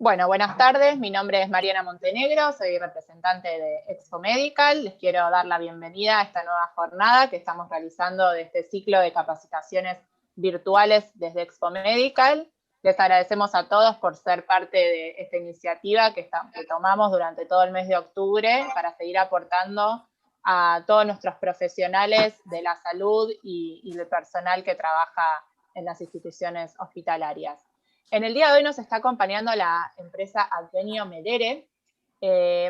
Bueno, buenas tardes, mi nombre es Mariana Montenegro, soy representante de Expo Medical. Les quiero dar la bienvenida a esta nueva jornada que estamos realizando de este ciclo de capacitaciones virtuales desde Expo Medical. Les agradecemos a todos por ser parte de esta iniciativa que tomamos durante todo el mes de octubre para seguir aportando a todos nuestros profesionales de la salud y del personal que trabaja en las instituciones hospitalarias. En el día de hoy nos está acompañando la empresa Advenio Medere.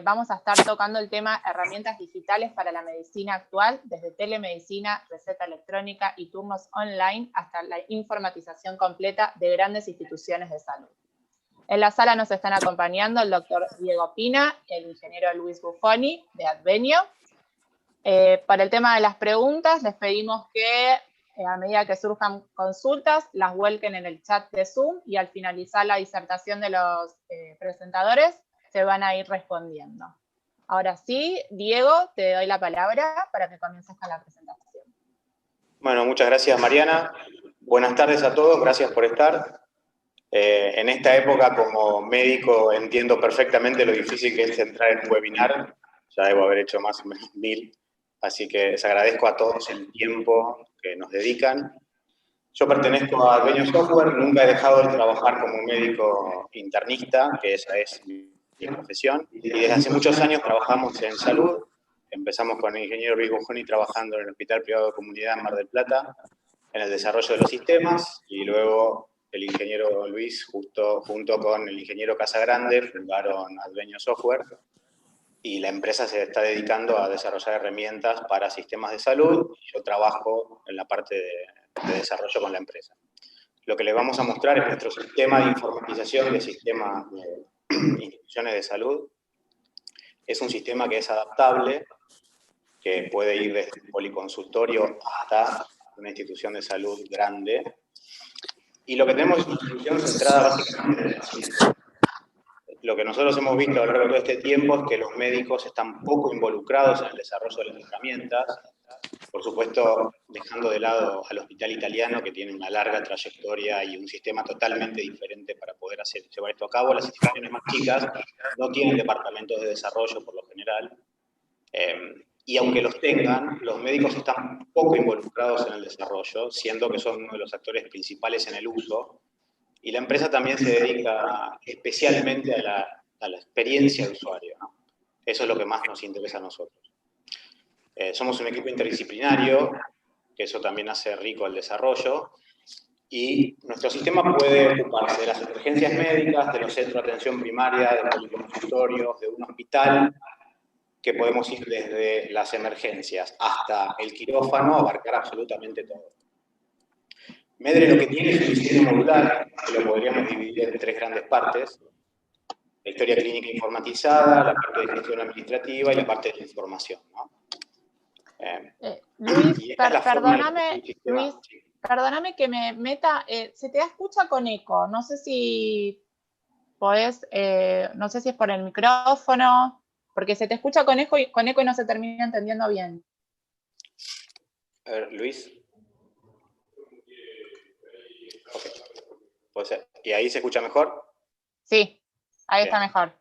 Vamos a estar tocando el tema herramientas digitales para la medicina actual, desde telemedicina, receta electrónica y turnos online hasta la informatización completa de grandes instituciones de salud. En la sala nos están acompañando el doctor Diego Pina, el ingeniero Luis Buffoni de Advenio. Para el tema de las preguntas, les pedimos que a medida que surjan consultas, las vuelquen en el chat de Zoom y al finalizar la disertación de los presentadores, se van a ir respondiendo. Ahora sí, Diego, te doy la palabra para que comiences con la presentación. Bueno, muchas gracias, Mariana. Buenas tardes a todos, gracias por estar. En esta época, como médico, entiendo perfectamente lo difícil que es entrar en un webinar. Ya debo haber hecho más o menos 1000. Así que les agradezco a todos el tiempo que nos dedican. Yo pertenezco a Advenio Software, nunca he dejado de trabajar como médico internista, que esa es mi profesión, y desde hace muchos años trabajamos en salud. Empezamos con el ingeniero Luis Buffoni trabajando en el Hospital Privado de Comunidad en Mar del Plata, en el desarrollo de los sistemas, y luego el ingeniero Luis, junto con el ingeniero Casagrande, fundaron Advenio Software, y la empresa se está dedicando a desarrollar herramientas para sistemas de salud, y yo trabajo en la parte de desarrollo con la empresa. Lo que les vamos a mostrar es nuestro sistema de informatización de sistemas de instituciones de salud. Es un sistema que es adaptable, que puede ir desde un policonsultorio hasta una institución de salud grande. Y lo que tenemos es una solución centrada básicamente en el paciente. Lo que nosotros hemos visto a lo largo de todo este tiempo es que los médicos están poco involucrados en el desarrollo de las herramientas, por supuesto dejando de lado al hospital italiano, que tiene una larga trayectoria y un sistema totalmente diferente para poder llevar esto a cabo. Las instituciones más chicas no tienen departamentos de desarrollo por lo general, y aunque los tengan, los médicos están poco involucrados en el desarrollo, siendo que son uno de los actores principales en el uso. Y la empresa también se dedica especialmente a la experiencia de usuario, ¿no? Eso es lo que más nos interesa a nosotros. Somos un equipo interdisciplinario, que eso también hace rico el desarrollo, y nuestro sistema puede ocuparse de las emergencias médicas, de los centros de atención primaria, de policonsultorios, de un hospital, que podemos ir desde las emergencias hasta el quirófano, abarcar absolutamente todo. Medere lo que tiene es un diseño modular, que lo podríamos dividir en 3 grandes partes: la historia clínica informatizada, la parte de gestión administrativa y la parte de información, ¿no? Luis, perdóname que me meta, se te escucha con eco, no sé si podés, no sé si es por el micrófono, porque se te escucha con eco y no se termina entendiendo bien. A ver, Luis. Okay. Pues, ¿y ahí se escucha mejor? Sí, ahí está mejor.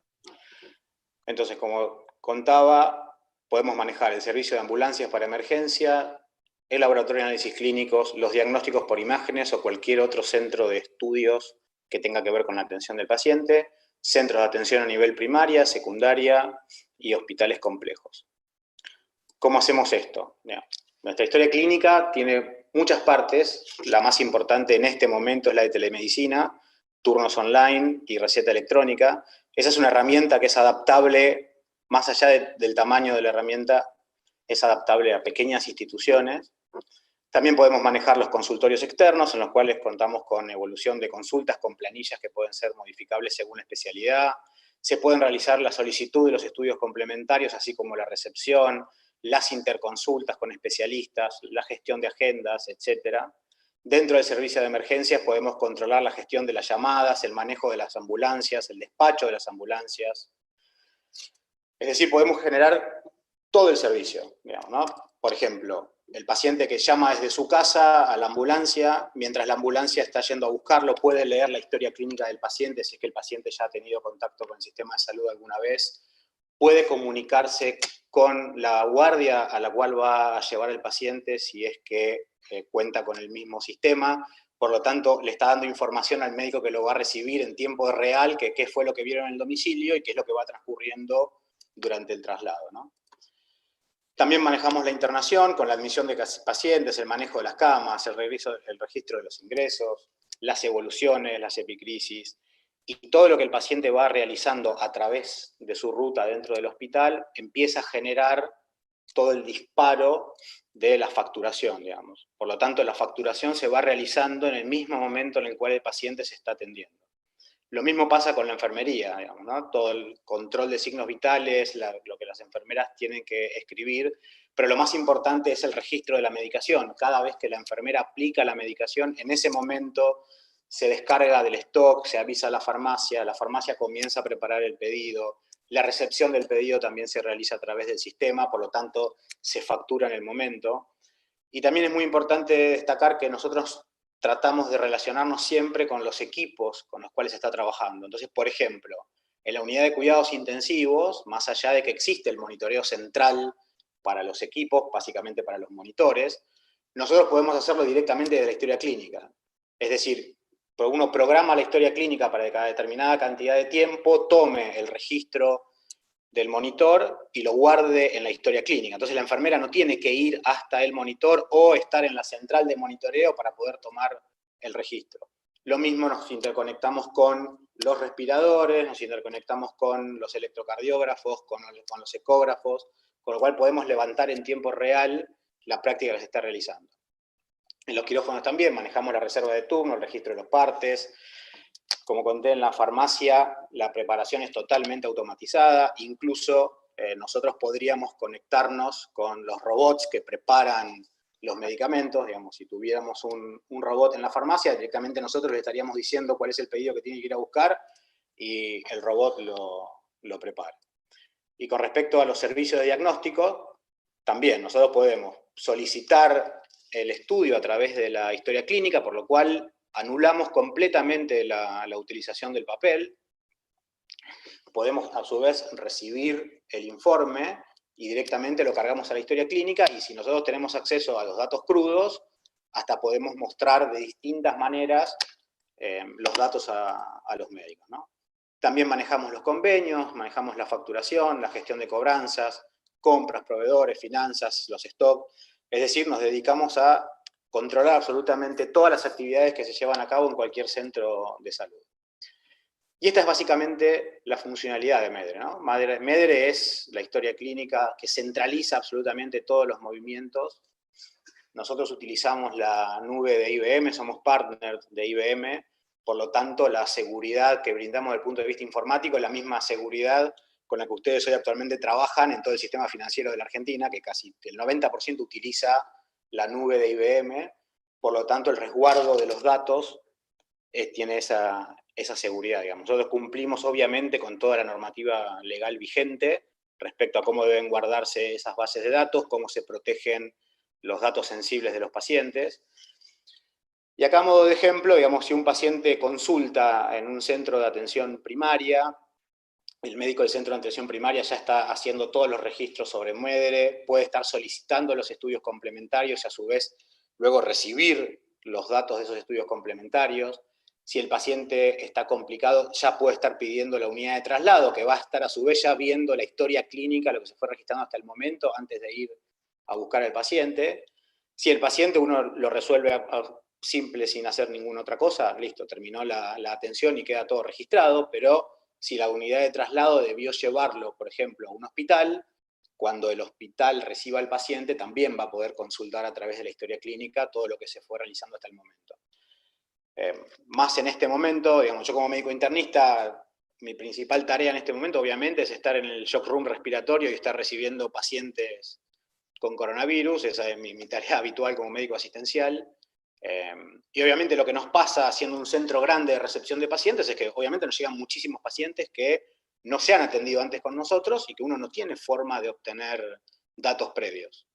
Entonces, como contaba, podemos manejar el servicio de ambulancias para emergencia, el laboratorio de análisis clínicos, los diagnósticos por imágenes o cualquier otro centro de estudios que tenga que ver con la atención del paciente, centros de atención a nivel primaria, secundaria y hospitales complejos. ¿Cómo hacemos esto? Nuestra historia clínica tiene muchas partes. La más importante en este momento es la de telemedicina, turnos online y receta electrónica. Esa es una herramienta que es adaptable, más allá del tamaño de la herramienta, es adaptable a pequeñas instituciones. También podemos manejar los consultorios externos, en los cuales contamos con evolución de consultas, con planillas que pueden ser modificables según la especialidad. Se pueden realizar la solicitud de los estudios complementarios, así como la recepción, las interconsultas con especialistas, la gestión de agendas, etc. Dentro del servicio de emergencias podemos controlar la gestión de las llamadas, el manejo de las ambulancias, el despacho de las ambulancias. Es decir, podemos generar todo el servicio, digamos, ¿no? Por ejemplo, el paciente que llama desde su casa a la ambulancia, mientras la ambulancia está yendo a buscarlo, puede leer la historia clínica del paciente, si es que el paciente ya ha tenido contacto con el sistema de salud alguna vez, puede comunicarse con la guardia a la cual va a llevar el paciente si es que cuenta con el mismo sistema. Por lo tanto, le está dando información al médico que lo va a recibir en tiempo real, que qué fue lo que vieron en el domicilio y qué es lo que va transcurriendo durante el traslado, ¿no? También manejamos la internación con la admisión de pacientes, el manejo de las camas, el registro de los ingresos, las evoluciones, las epicrisis, y todo lo que el paciente va realizando a través de su ruta dentro del hospital empieza a generar todo el disparo de la facturación, digamos. Por lo tanto, la facturación se va realizando en el mismo momento en el cual el paciente se está atendiendo. Lo mismo pasa con la enfermería, digamos, ¿no? Todo el control de signos vitales, lo que las enfermeras tienen que escribir, pero lo más importante es el registro de la medicación. Cada vez que la enfermera aplica la medicación, en ese momento se descarga del stock, se avisa a la farmacia comienza a preparar el pedido, la recepción del pedido también se realiza a través del sistema, por lo tanto se factura en el momento. Y también es muy importante destacar que nosotros tratamos de relacionarnos siempre con los equipos con los cuales se está trabajando. Entonces, por ejemplo, en la unidad de cuidados intensivos, más allá de que existe el monitoreo central para los equipos, básicamente para los monitores, nosotros podemos hacerlo directamente de la historia clínica. Es decir, uno programa la historia clínica para cada determinada cantidad de tiempo, tome el registro del monitor y lo guarde en la historia clínica. Entonces la enfermera no tiene que ir hasta el monitor o estar en la central de monitoreo para poder tomar el registro. Lo mismo nos interconectamos con los respiradores, nos interconectamos con los electrocardiógrafos, con los ecógrafos, con lo cual podemos levantar en tiempo real la práctica que se está realizando. En los quirófanos también manejamos la reserva de turno, el registro de los partes. Como conté en la farmacia, la preparación es totalmente automatizada, incluso nosotros podríamos conectarnos con los robots que preparan los medicamentos, digamos, si tuviéramos un robot en la farmacia, directamente nosotros le estaríamos diciendo cuál es el pedido que tiene que ir a buscar y el robot lo prepara. Y con respecto a los servicios de diagnóstico, también nosotros podemos solicitar el estudio a través de la historia clínica, por lo cual anulamos completamente la utilización del papel. Podemos a su vez recibir el informe y directamente lo cargamos a la historia clínica, y si nosotros tenemos acceso a los datos crudos, hasta podemos mostrar de distintas maneras los datos a los médicos, ¿no? También manejamos los convenios, manejamos la facturación, la gestión de cobranzas, compras, proveedores, finanzas, los stocks. Es decir, nos dedicamos a controlar absolutamente todas las actividades que se llevan a cabo en cualquier centro de salud. Y esta es básicamente la funcionalidad de MEDRE, ¿no? MEDRE es la historia clínica que centraliza absolutamente todos los movimientos. Nosotros utilizamos la nube de IBM, somos partner de IBM, por lo tanto la seguridad que brindamos desde el punto de vista informático es la misma seguridad con la que ustedes hoy actualmente trabajan en todo el sistema financiero de la Argentina, que casi el 90% utiliza la nube de IBM, por lo tanto el resguardo de los datos tiene esa seguridad, digamos. Nosotros cumplimos obviamente con toda la normativa legal vigente respecto a cómo deben guardarse esas bases de datos, cómo se protegen los datos sensibles de los pacientes. Y acá a modo de ejemplo, digamos, si un paciente consulta en un centro de atención primaria, el médico del centro de atención primaria ya está haciendo todos los registros sobre MEDRE, puede estar solicitando los estudios complementarios y a su vez luego recibir los datos de esos estudios complementarios. Si el paciente está complicado, ya puede estar pidiendo la unidad de traslado, que va a estar a su vez ya viendo la historia clínica, lo que se fue registrando hasta el momento, antes de ir a buscar al paciente. Si el paciente uno lo resuelve simple sin hacer ninguna otra cosa, listo, terminó la atención y queda todo registrado, pero si la unidad de traslado debió llevarlo, por ejemplo, a un hospital, cuando el hospital reciba al paciente también va a poder consultar a través de la historia clínica todo lo que se fue realizando hasta el momento. Más en este momento, digamos, yo como médico internista, mi principal tarea en este momento obviamente es estar en el shock room respiratorio y estar recibiendo pacientes con coronavirus, esa es mi tarea habitual como médico asistencial. Y obviamente lo que nos pasa siendo un centro grande de recepción de pacientes es que obviamente nos llegan muchísimos pacientes que no se han atendido antes con nosotros y que uno no tiene forma de obtener datos previos.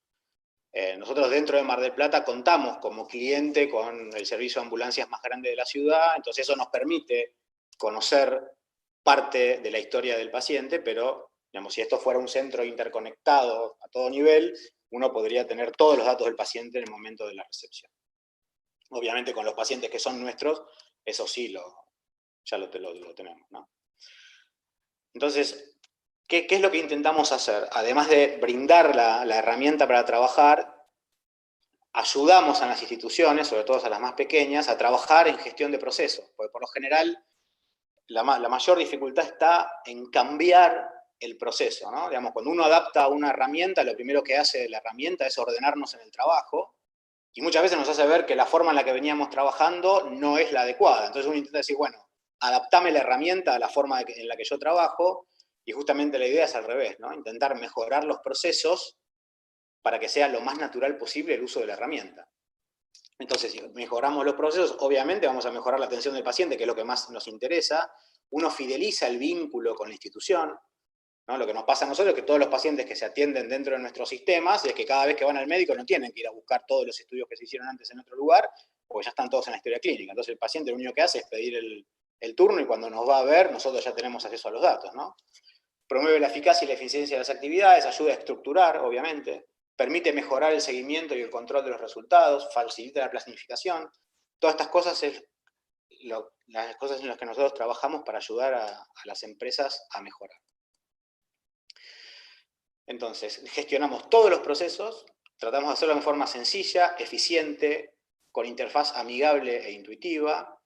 Nosotros dentro de Mar del Plata contamos como cliente con el servicio de ambulancias más grande de la ciudad, entonces eso nos permite conocer parte de la historia del paciente, pero digamos, si esto fuera un centro interconectado a todo nivel, uno podría tener todos los datos del paciente en el momento de la recepción. Obviamente con los pacientes que son nuestros, eso sí ya lo tenemos, ¿no? Entonces, ¿qué es lo que intentamos hacer? Además de brindar la herramienta para trabajar, ayudamos a las instituciones, sobre todo a las más pequeñas, a trabajar en gestión de procesos, porque por lo general la mayor dificultad está en cambiar el proceso, ¿no? Digamos, cuando uno adapta una herramienta, lo primero que hace la herramienta es ordenarnos en el trabajo, y muchas veces nos hace ver que la forma en la que veníamos trabajando no es la adecuada. Entonces uno intenta decir, bueno, adaptame la herramienta a la forma en la que yo trabajo, y justamente la idea es al revés, ¿no? Intentar mejorar los procesos para que sea lo más natural posible el uso de la herramienta. Entonces, si mejoramos los procesos, obviamente vamos a mejorar la atención del paciente, que es lo que más nos interesa. Uno fideliza el vínculo con la institución, ¿no? Lo que nos pasa a nosotros es que todos los pacientes que se atienden dentro de nuestros sistemas es que cada vez que van al médico no tienen que ir a buscar todos los estudios que se hicieron antes en otro lugar, porque ya están todos en la historia clínica. Entonces el paciente lo único que hace es pedir el turno y cuando nos va a ver, nosotros ya tenemos acceso a los datos, ¿no? Promueve la eficacia y la eficiencia de las actividades, ayuda a estructurar, obviamente, permite mejorar el seguimiento y el control de los resultados, facilita la planificación. Todas estas cosas es las cosas en las que nosotros trabajamos para ayudar a las empresas a mejorar. Entonces, gestionamos todos los procesos, tratamos de hacerlo de forma sencilla, eficiente, con interfaz amigable e intuitiva,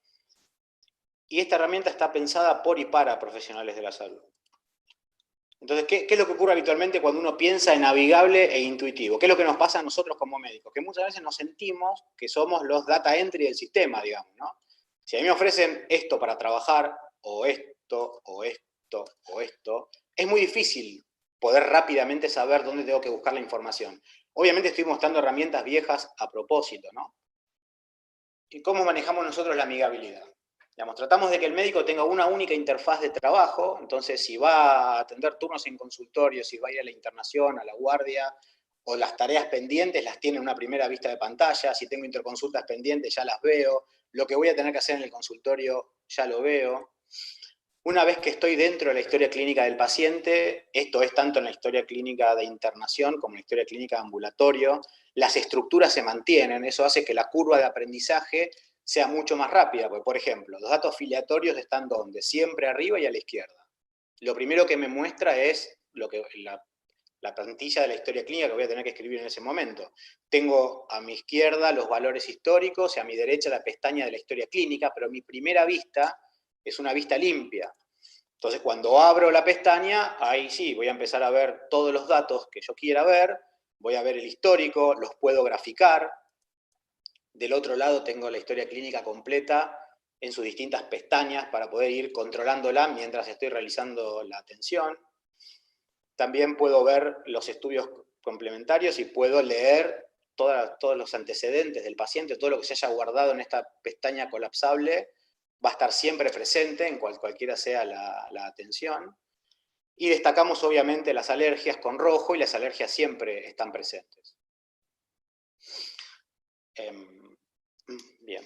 y esta herramienta está pensada por y para profesionales de la salud. Entonces, ¿qué es lo que ocurre habitualmente cuando uno piensa en navegable e intuitivo? ¿Qué es lo que nos pasa a nosotros como médicos? Que muchas veces nos sentimos que somos los data entry del sistema, digamos, ¿no? Si a mí me ofrecen esto para trabajar, o esto, o esto, o esto, es muy difícil poder rápidamente saber dónde tengo que buscar la información. Obviamente estoy mostrando herramientas viejas a propósito, ¿no? ¿Y cómo manejamos nosotros la amigabilidad? Digamos, tratamos de que el médico tenga una única interfaz de trabajo, entonces si va a atender turnos en consultorio, si va a ir a la internación, a la guardia, o las tareas pendientes las tiene en una primera vista de pantalla, si tengo interconsultas pendientes ya las veo, lo que voy a tener que hacer en el consultorio ya lo veo. Una vez que estoy dentro de la historia clínica del paciente, esto es tanto en la historia clínica de internación como en la historia clínica de ambulatorio, las estructuras se mantienen, eso hace que la curva de aprendizaje sea mucho más rápida, porque por ejemplo, los datos filiatorios están ¿dónde? Siempre arriba y a la izquierda. Lo primero que me muestra es la plantilla de la historia clínica que voy a tener que escribir en ese momento. Tengo a mi izquierda los valores históricos y a mi derecha la pestaña de la historia clínica, pero mi primera vista es una vista limpia. Entonces, cuando abro la pestaña, ahí sí, voy a empezar a ver todos los datos que yo quiera ver, voy a ver el histórico, los puedo graficar. Del otro lado tengo la historia clínica completa en sus distintas pestañas para poder ir controlándola mientras estoy realizando la atención. También puedo ver los estudios complementarios y puedo leer todos los antecedentes del paciente, todo lo que se haya guardado en esta pestaña colapsable va a estar siempre presente en cualquiera sea la atención. Y destacamos obviamente las alergias con rojo y las alergias siempre están presentes. Bien.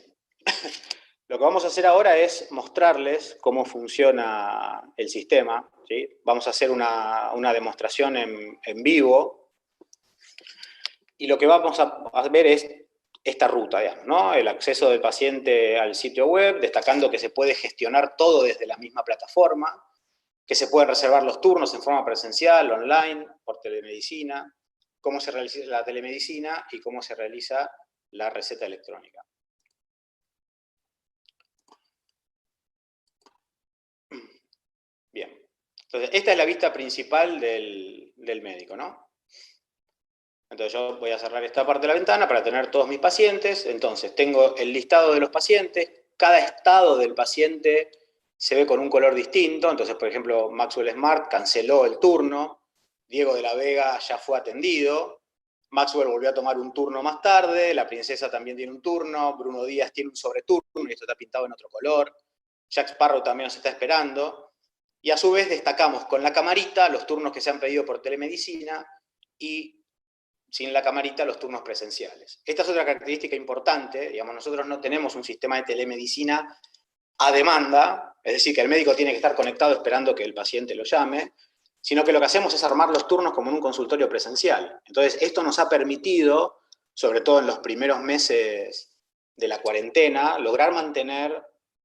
Lo que vamos a hacer ahora es mostrarles cómo funciona el sistema, ¿sí? Vamos a hacer una demostración en vivo y lo que vamos a ver es esta ruta, digamos, ¿no? El acceso del paciente al sitio web, destacando que se puede gestionar todo desde la misma plataforma, que se pueden reservar los turnos en forma presencial, online, por telemedicina, cómo se realiza la telemedicina y cómo se realiza la receta electrónica. Bien, entonces esta es la vista principal del médico, ¿no? Entonces yo voy a cerrar esta parte de la ventana para tener todos mis pacientes. Entonces tengo el listado de los pacientes, cada estado del paciente se ve con un color distinto. Entonces, por ejemplo, Maxwell Smart canceló el turno, Diego de la Vega ya fue atendido, Maxwell volvió a tomar un turno más tarde, la princesa también tiene un turno, Bruno Díaz tiene un sobreturno y esto está pintado en otro color, Jack Sparrow también nos está esperando. Y a su vez destacamos con la camarita los turnos que se han pedido por telemedicina y sin la camarita, los turnos presenciales. Esta es otra característica importante, digamos, nosotros no tenemos un sistema de telemedicina a demanda, es decir, que el médico tiene que estar conectado esperando que el paciente lo llame, sino que lo que hacemos es armar los turnos como en un consultorio presencial. Entonces, esto nos ha permitido, sobre todo en los primeros meses de la cuarentena, lograr mantener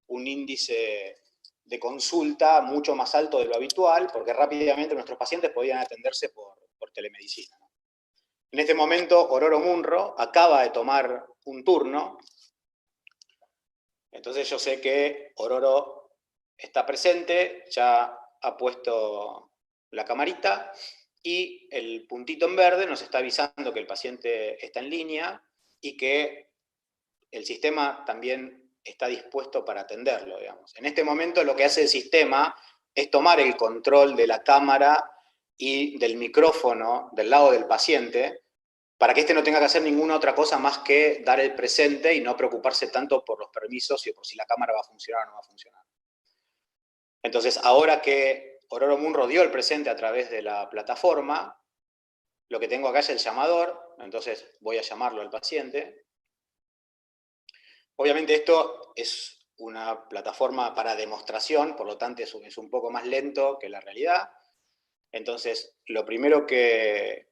un índice de consulta mucho más alto de lo habitual, porque rápidamente nuestros pacientes podían atenderse por telemedicina. En este momento, Ororo Munro acaba de tomar un turno, entonces yo sé que Ororo está presente, ya ha puesto la camarita, y el puntito en verde nos está avisando que el paciente está en línea y que el sistema también está dispuesto para atenderlo, digamos. En este momento lo que hace el sistema es tomar el control de la cámara y del micrófono del lado del paciente, para que éste no tenga que hacer ninguna otra cosa más que dar el presente y no preocuparse tanto por los permisos y por si la cámara va a funcionar o no va a funcionar. Entonces, ahora que Ororo Munro dio el presente a través de la plataforma, lo que tengo acá es el llamador, entonces voy a llamarlo al paciente. Obviamente esto es una plataforma para demostración, por lo tanto es un poco más lento que la realidad. Entonces, lo primero que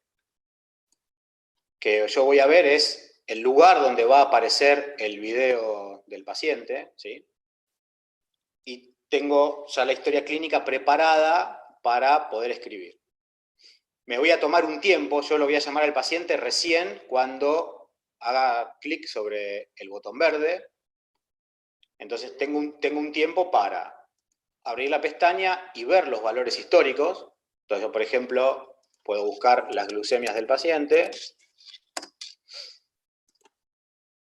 yo voy a ver es el lugar donde va a aparecer el video del paciente, ¿sí? Y tengo ya la historia clínica preparada para poder escribir. Me voy a tomar un tiempo, yo lo voy a llamar al paciente recién cuando haga clic sobre el botón verde. Entonces tengo un tiempo para abrir la pestaña y ver los valores históricos. Entonces yo, por ejemplo, puedo buscar las glucemias del paciente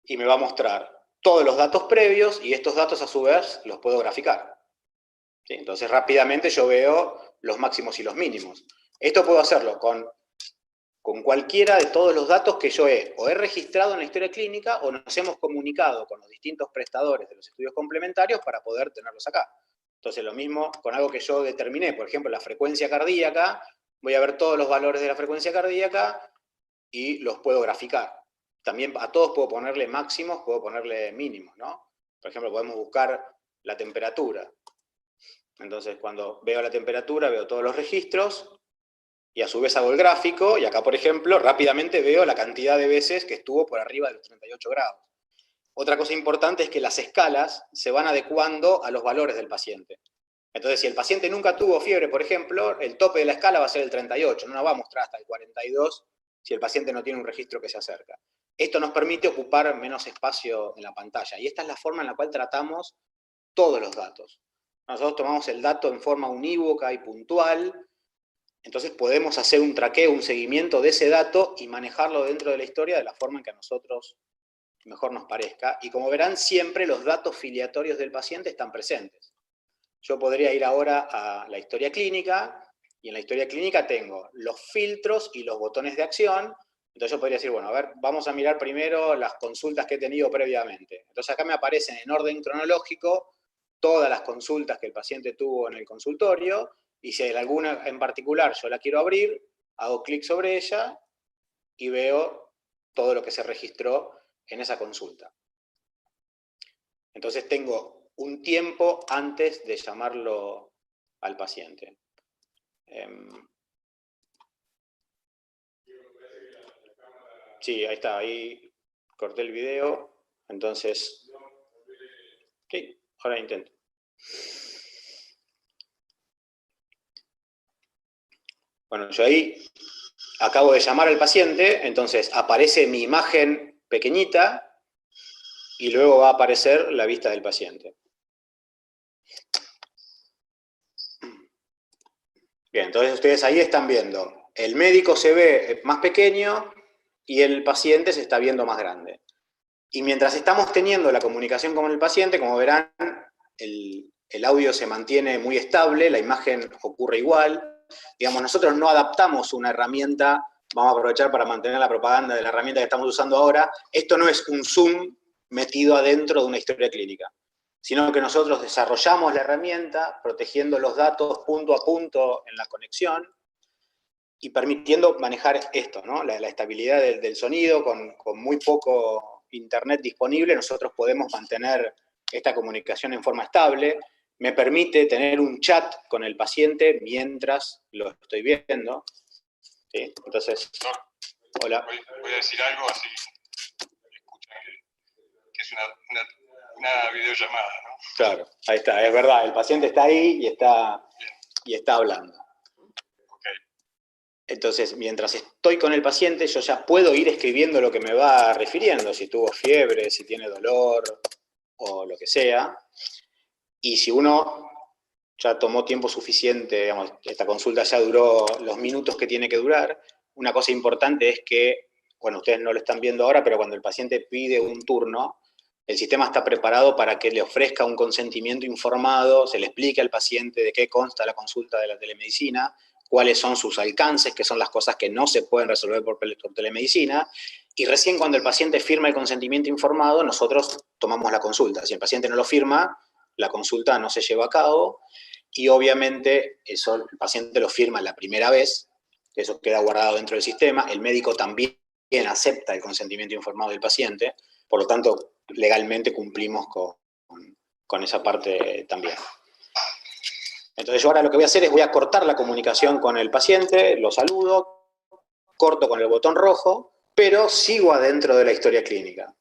y me va a mostrar todos los datos previos y estos datos a su vez los puedo graficar. ¿Sí? Entonces rápidamente yo veo los máximos y los mínimos. Esto puedo hacerlo con cualquiera de todos los datos que yo he registrado en la historia clínica o nos hemos comunicado con los distintos prestadores de los estudios complementarios para poder tenerlos acá. Entonces lo mismo con algo que yo determiné, por ejemplo la frecuencia cardíaca, voy a ver todos los valores de la frecuencia cardíaca y los puedo graficar. También a todos puedo ponerle máximos, puedo ponerle mínimos, ¿no? Por ejemplo, podemos buscar la temperatura. Entonces cuando veo la temperatura, veo todos los registros, y a su vez hago el gráfico, y acá, por ejemplo, rápidamente veo la cantidad de veces que estuvo por arriba de los 38 grados. Otra cosa importante es que las escalas se van adecuando a los valores del paciente. Entonces, si el paciente nunca tuvo fiebre, por ejemplo, el tope de la escala va a ser el 38, no nos va a mostrar hasta el 42 si el paciente no tiene un registro que se acerca. Esto nos permite ocupar menos espacio en la pantalla, y esta es la forma en la cual tratamos todos los datos. Nosotros tomamos el dato en forma unívoca y puntual. Entonces podemos hacer un traqueo, un seguimiento de ese dato y manejarlo dentro de la historia de la forma en que a nosotros mejor nos parezca. Y como verán, siempre los datos filiatorios del paciente están presentes. Yo podría ir ahora a la historia clínica, y en la historia clínica tengo los filtros y los botones de acción. Entonces yo podría decir, bueno, a ver, vamos a mirar primero las consultas que he tenido previamente. Entonces acá me aparecen en orden cronológico todas las consultas que el paciente tuvo en el consultorio, y si hay alguna en particular yo la quiero abrir, hago clic sobre ella y veo todo lo que se registró en esa consulta. Entonces tengo un tiempo antes de llamarlo al paciente. Sí, ahí está, ahí corté el video, entonces... Ok, ahora intento. Bueno, yo ahí acabo de llamar al paciente, entonces aparece mi imagen pequeñita y luego va a aparecer la vista del paciente. Bien, entonces ustedes ahí están viendo, el médico se ve más pequeño y el paciente se está viendo más grande. Y mientras estamos teniendo la comunicación con el paciente, como verán, el audio se mantiene muy estable, la imagen ocurre igual. Digamos, nosotros no adaptamos una herramienta, vamos a aprovechar para mantener la propaganda de la herramienta que estamos usando ahora. Esto no es un Zoom metido adentro de una historia clínica, sino que nosotros desarrollamos la herramienta protegiendo los datos punto a punto en la conexión, y permitiendo manejar esto, ¿no? La estabilidad del sonido, con muy poco internet disponible, nosotros podemos mantener esta comunicación en forma estable. Me permite tener un chat con el paciente mientras lo estoy viendo. ¿Sí? Entonces, hola. Voy a decir algo así escuchan que es una videollamada, ¿no? Claro, ahí está, es verdad, el paciente está ahí y está hablando. Okay. Entonces, mientras estoy con el paciente, yo ya puedo ir escribiendo lo que me va refiriendo, si tuvo fiebre, si tiene dolor o lo que sea. Y si uno ya tomó tiempo suficiente, digamos, esta consulta ya duró los minutos que tiene que durar, una cosa importante es que, bueno, ustedes no lo están viendo ahora, pero cuando el paciente pide un turno, el sistema está preparado para que le ofrezca un consentimiento informado, se le explique al paciente de qué consta la consulta de la telemedicina, cuáles son sus alcances, que son las cosas que no se pueden resolver por telemedicina, y recién cuando el paciente firma el consentimiento informado, nosotros tomamos la consulta. Si el paciente no lo firma, la consulta no se lleva a cabo, y obviamente eso el paciente lo firma la primera vez, eso queda guardado dentro del sistema, el médico también acepta el consentimiento informado del paciente, por lo tanto, legalmente cumplimos con esa parte también. Entonces yo ahora lo que voy a hacer es voy a cortar la comunicación con el paciente, lo saludo, corto con el botón rojo, pero sigo adentro de la historia clínica.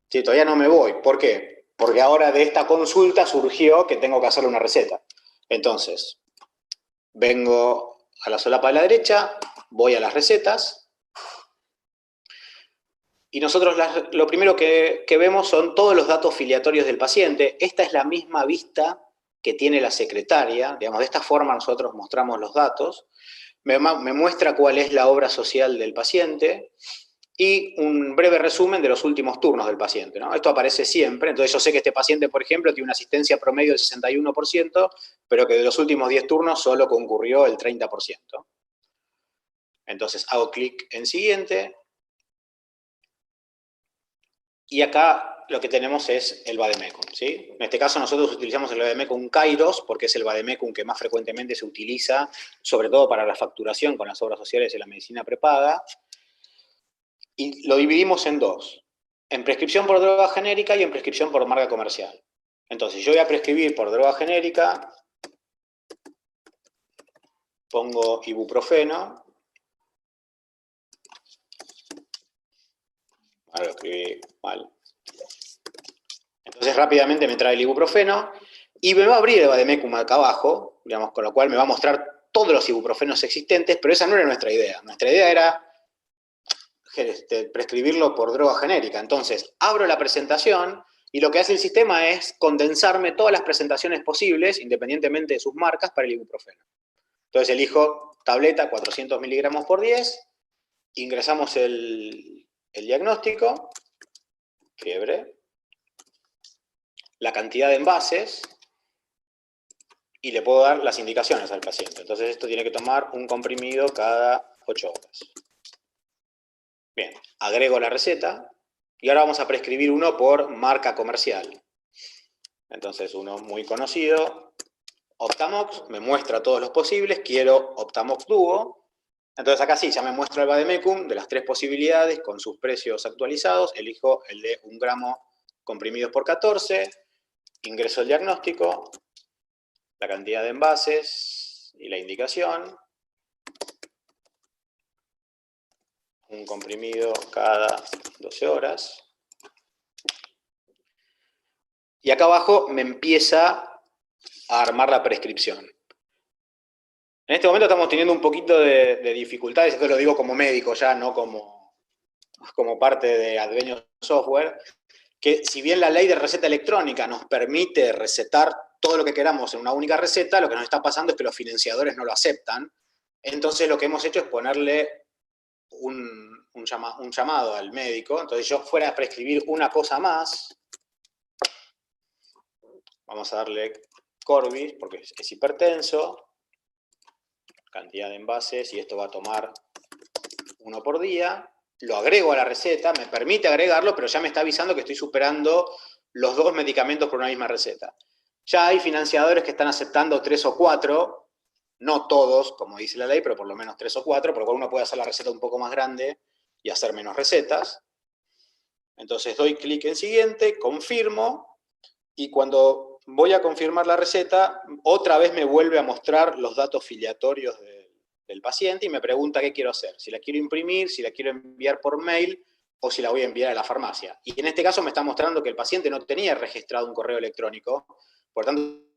¿Sí? Todavía no me voy. ¿Por qué? Porque ahora de esta consulta surgió que tengo que hacerle una receta. Entonces, vengo a la solapa de la derecha, voy a las recetas, y nosotros lo primero que vemos son todos los datos filiatorios del paciente. Esta es la misma vista que tiene la secretaria. Digamos, de esta forma nosotros mostramos los datos. Me muestra cuál es la obra social del paciente y un breve resumen de los últimos turnos del paciente, ¿no? Esto aparece siempre. Entonces yo sé que este paciente, por ejemplo, tiene una asistencia promedio del 61%, pero que de los últimos 10 turnos solo concurrió el 30%. Entonces hago clic en siguiente. Y acá lo que tenemos es el vademecum, ¿sí? En este caso nosotros utilizamos el vademecum Kairos porque es el vademecum que más frecuentemente se utiliza, sobre todo para la facturación con las obras sociales de la medicina prepaga. Y lo dividimos en dos, en prescripción por droga genérica y en prescripción por marca comercial. Entonces yo voy a prescribir por droga genérica, pongo ibuprofeno. Ahora lo escribí mal. Entonces rápidamente me trae el ibuprofeno y me va a abrir el vademecum acá abajo, digamos, con lo cual me va a mostrar todos los ibuprofenos existentes, pero esa no era nuestra idea. Nuestra idea era prescribirlo por droga genérica. Entonces abro la presentación y lo que hace el sistema es condensarme todas las presentaciones posibles, independientemente de sus marcas, para el ibuprofeno. Entonces elijo tableta 400 miligramos por 10, ingresamos el diagnóstico, fiebre, la cantidad de envases y le puedo dar las indicaciones al paciente. Entonces esto tiene que tomar un comprimido cada 8 horas. Bien, agrego la receta y ahora vamos a prescribir uno por marca comercial. Entonces uno muy conocido, Optamox, me muestra todos los posibles, quiero Optamox Duo. Entonces acá sí, ya me muestra el vademecum de las 3 posibilidades con sus precios actualizados, elijo el de 1 gramo comprimidos por 14, ingreso el diagnóstico, la cantidad de envases y la indicación. Un comprimido cada 12 horas. Y acá abajo me empieza a armar la prescripción. En este momento estamos teniendo un poquito de dificultades, esto lo digo como médico ya, no como parte de Advenio Software, que si bien la ley de receta electrónica nos permite recetar todo lo que queramos en una única receta, lo que nos está pasando es que los financiadores no lo aceptan. Entonces lo que hemos hecho es ponerle un llamado al médico. Entonces yo fuera a prescribir una cosa más, vamos a darle Corbis porque es hipertenso, cantidad de envases y esto va a tomar 1 por día. Lo agrego a la receta, me permite agregarlo, pero ya me está avisando que estoy superando los 2 medicamentos por una misma receta. Ya hay financiadores que están aceptando 3 o 4, no todos, como dice la ley, pero por lo menos 3 o 4, por lo cual uno puede hacer la receta un poco más grande y hacer menos recetas. Entonces doy clic en siguiente, confirmo, y cuando voy a confirmar la receta, otra vez me vuelve a mostrar los datos filiatorios del paciente y me pregunta qué quiero hacer, si la quiero imprimir, si la quiero enviar por mail o si la voy a enviar a la farmacia. Y en este caso me está mostrando que el paciente no tenía registrado un correo electrónico, por tanto,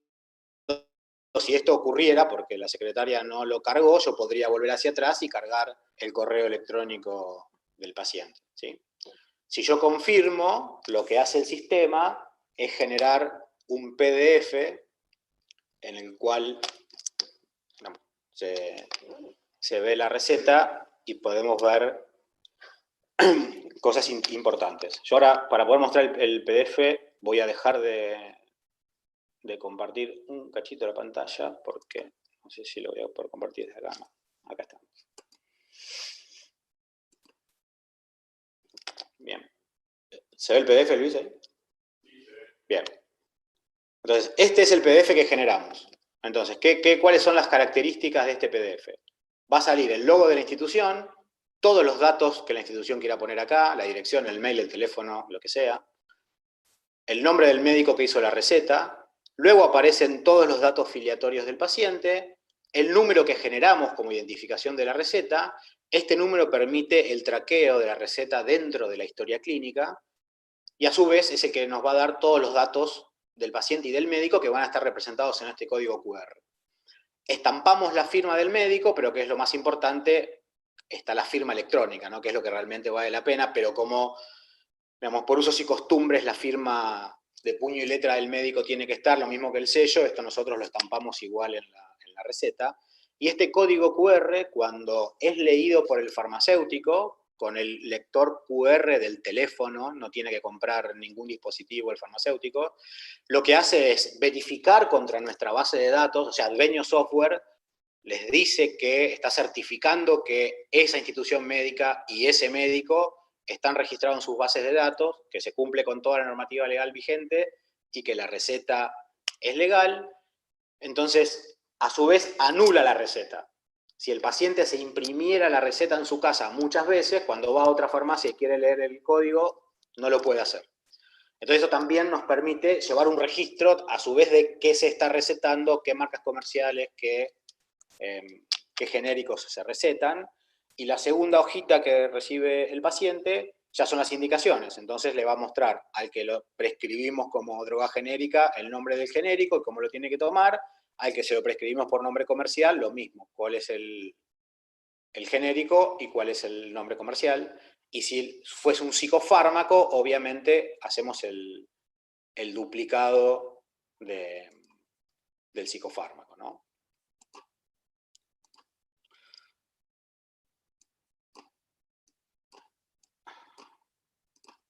si esto ocurriera, porque la secretaria no lo cargó, yo podría volver hacia atrás y cargar el correo electrónico del paciente, ¿sí? Si yo confirmo, lo que hace el sistema es generar un PDF en el cual se ve la receta y podemos ver cosas importantes. Yo ahora, para poder mostrar el PDF, voy a dejar de compartir un cachito de la pantalla, porque no sé si lo voy a poder compartir desde acá. No, acá está. Bien. ¿Se ve el PDF, Luis? Bien. Entonces, este es el PDF que generamos. Entonces, ¿cuáles son las características de este PDF? Va a salir el logo de la institución, todos los datos que la institución quiera poner acá, la dirección, el mail, el teléfono, lo que sea, el nombre del médico que hizo la receta, luego aparecen todos los datos filiatorios del paciente, el número que generamos como identificación de la receta. Este número permite el traqueo de la receta dentro de la historia clínica, y a su vez es el que nos va a dar todos los datos del paciente y del médico que van a estar representados en este código QR. Estampamos la firma del médico, pero que es lo más importante, está la firma electrónica, ¿no? Que es lo que realmente vale la pena, pero como, digamos, por usos y costumbres, la firma de puño y letra del médico tiene que estar, lo mismo que el sello, esto nosotros lo estampamos igual en la receta. Y este código QR, cuando es leído por el farmacéutico, con el lector QR del teléfono, no tiene que comprar ningún dispositivo el farmacéutico, lo que hace es verificar contra nuestra base de datos, o sea, Dueño Software les dice que está certificando que esa institución médica y ese médico están registrados en sus bases de datos, que se cumple con toda la normativa legal vigente y que la receta es legal. Entonces, a su vez, anula la receta. Si el paciente se imprimiera la receta en su casa muchas veces, cuando va a otra farmacia y quiere leer el código, no lo puede hacer. Entonces eso también nos permite llevar un registro a su vez de qué se está recetando, qué marcas comerciales, qué genéricos se recetan. Y la segunda hojita que recibe el paciente ya son las indicaciones. Entonces le va a mostrar al que lo prescribimos como droga genérica el nombre del genérico y cómo lo tiene que tomar. Al que se lo prescribimos por nombre comercial, lo mismo. Cuál es el genérico y cuál es el nombre comercial. Y si fuese un psicofármaco, obviamente hacemos el duplicado del psicofármaco, ¿no?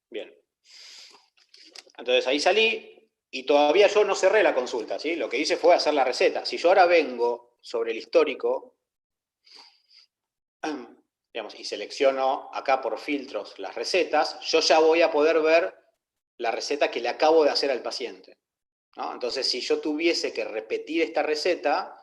Bien. Entonces ahí salí y todavía yo no cerré la consulta, ¿sí? Lo que hice fue hacer la receta. Si yo ahora vengo sobre el histórico, digamos, y selecciono acá por filtros las recetas, yo ya voy a poder ver la receta que le acabo de hacer al paciente, ¿no? Entonces, si yo tuviese que repetir esta receta,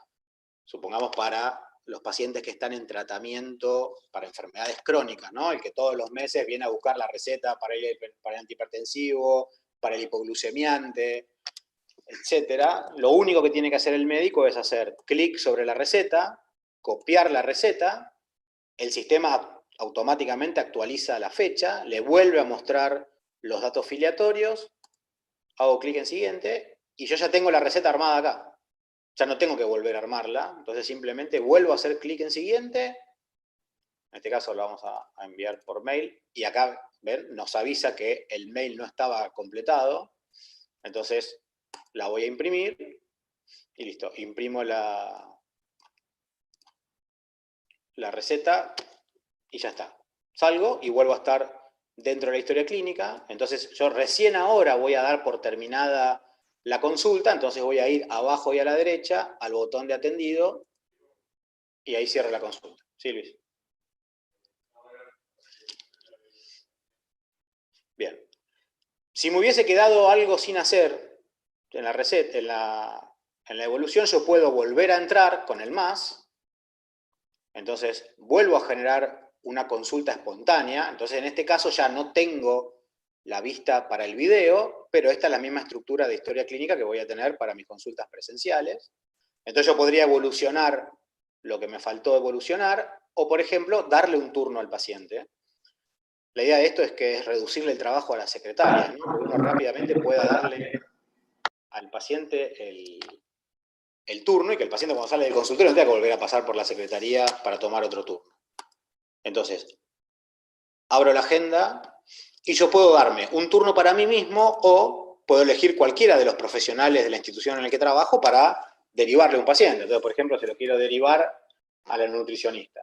supongamos para los pacientes que están en tratamiento para enfermedades crónicas, ¿no? El que todos los meses viene a buscar la receta para el antihipertensivo, para el hipoglucemiante, etcétera. Lo único que tiene que hacer el médico es hacer clic sobre la receta, copiar la receta, el sistema automáticamente actualiza la fecha, le vuelve a mostrar los datos filiatorios, hago clic en siguiente, y yo ya tengo la receta armada acá. Ya no tengo que volver a armarla, entonces simplemente vuelvo a hacer clic en siguiente, en este caso lo vamos a enviar por mail, y acá, ¿ven? Nos avisa que el mail no estaba completado, entonces la voy a imprimir, y listo, imprimo la receta, y ya está. Salgo y vuelvo a estar dentro de la historia clínica, entonces yo recién ahora voy a dar por terminada la consulta, entonces voy a ir abajo y a la derecha al botón de atendido y ahí cierro la consulta. Sí, Luis. Bien. Si me hubiese quedado algo sin hacer en la receta, En la evolución yo puedo volver a entrar con el más, entonces vuelvo a generar una consulta espontánea, entonces en este caso ya no tengo la vista para el video, pero esta es la misma estructura de historia clínica que voy a tener para mis consultas presenciales. Entonces yo podría evolucionar lo que me faltó evolucionar, o por ejemplo, darle un turno al paciente. La idea de esto es que es reducirle el trabajo a la secretaria, ¿no? Que uno rápidamente pueda darle al paciente el turno y que el paciente cuando sale del consultorio no tenga que volver a pasar por la secretaría para tomar otro turno. Entonces, abro la agenda y yo puedo darme un turno para mí mismo o puedo elegir cualquiera de los profesionales de la institución en la que trabajo para derivarle a un paciente. Entonces, por ejemplo, se lo quiero derivar a la nutricionista.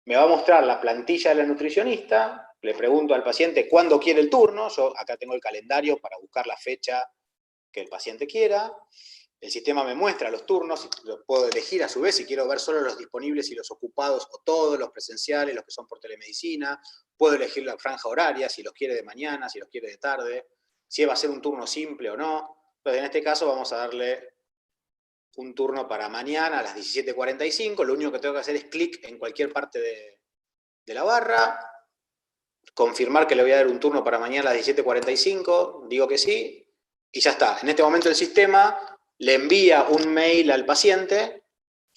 Me va a mostrar la plantilla de la nutricionista, le pregunto al paciente cuándo quiere el turno, yo acá tengo el calendario para buscar la fecha que el paciente quiera, el sistema me muestra los turnos, los puedo elegir a su vez si quiero ver solo los disponibles y los ocupados o todos los presenciales, los que son por telemedicina, puedo elegir la franja horaria, si los quiere de mañana, si los quiere de tarde, si va a ser un turno simple o no. Entonces en este caso vamos a darle un turno para mañana a las 17:45, lo único que tengo que hacer es clic en cualquier parte de la barra, confirmar que le voy a dar un turno para mañana a las 17:45, digo que sí, y ya está. En este momento el sistema le envía un mail al paciente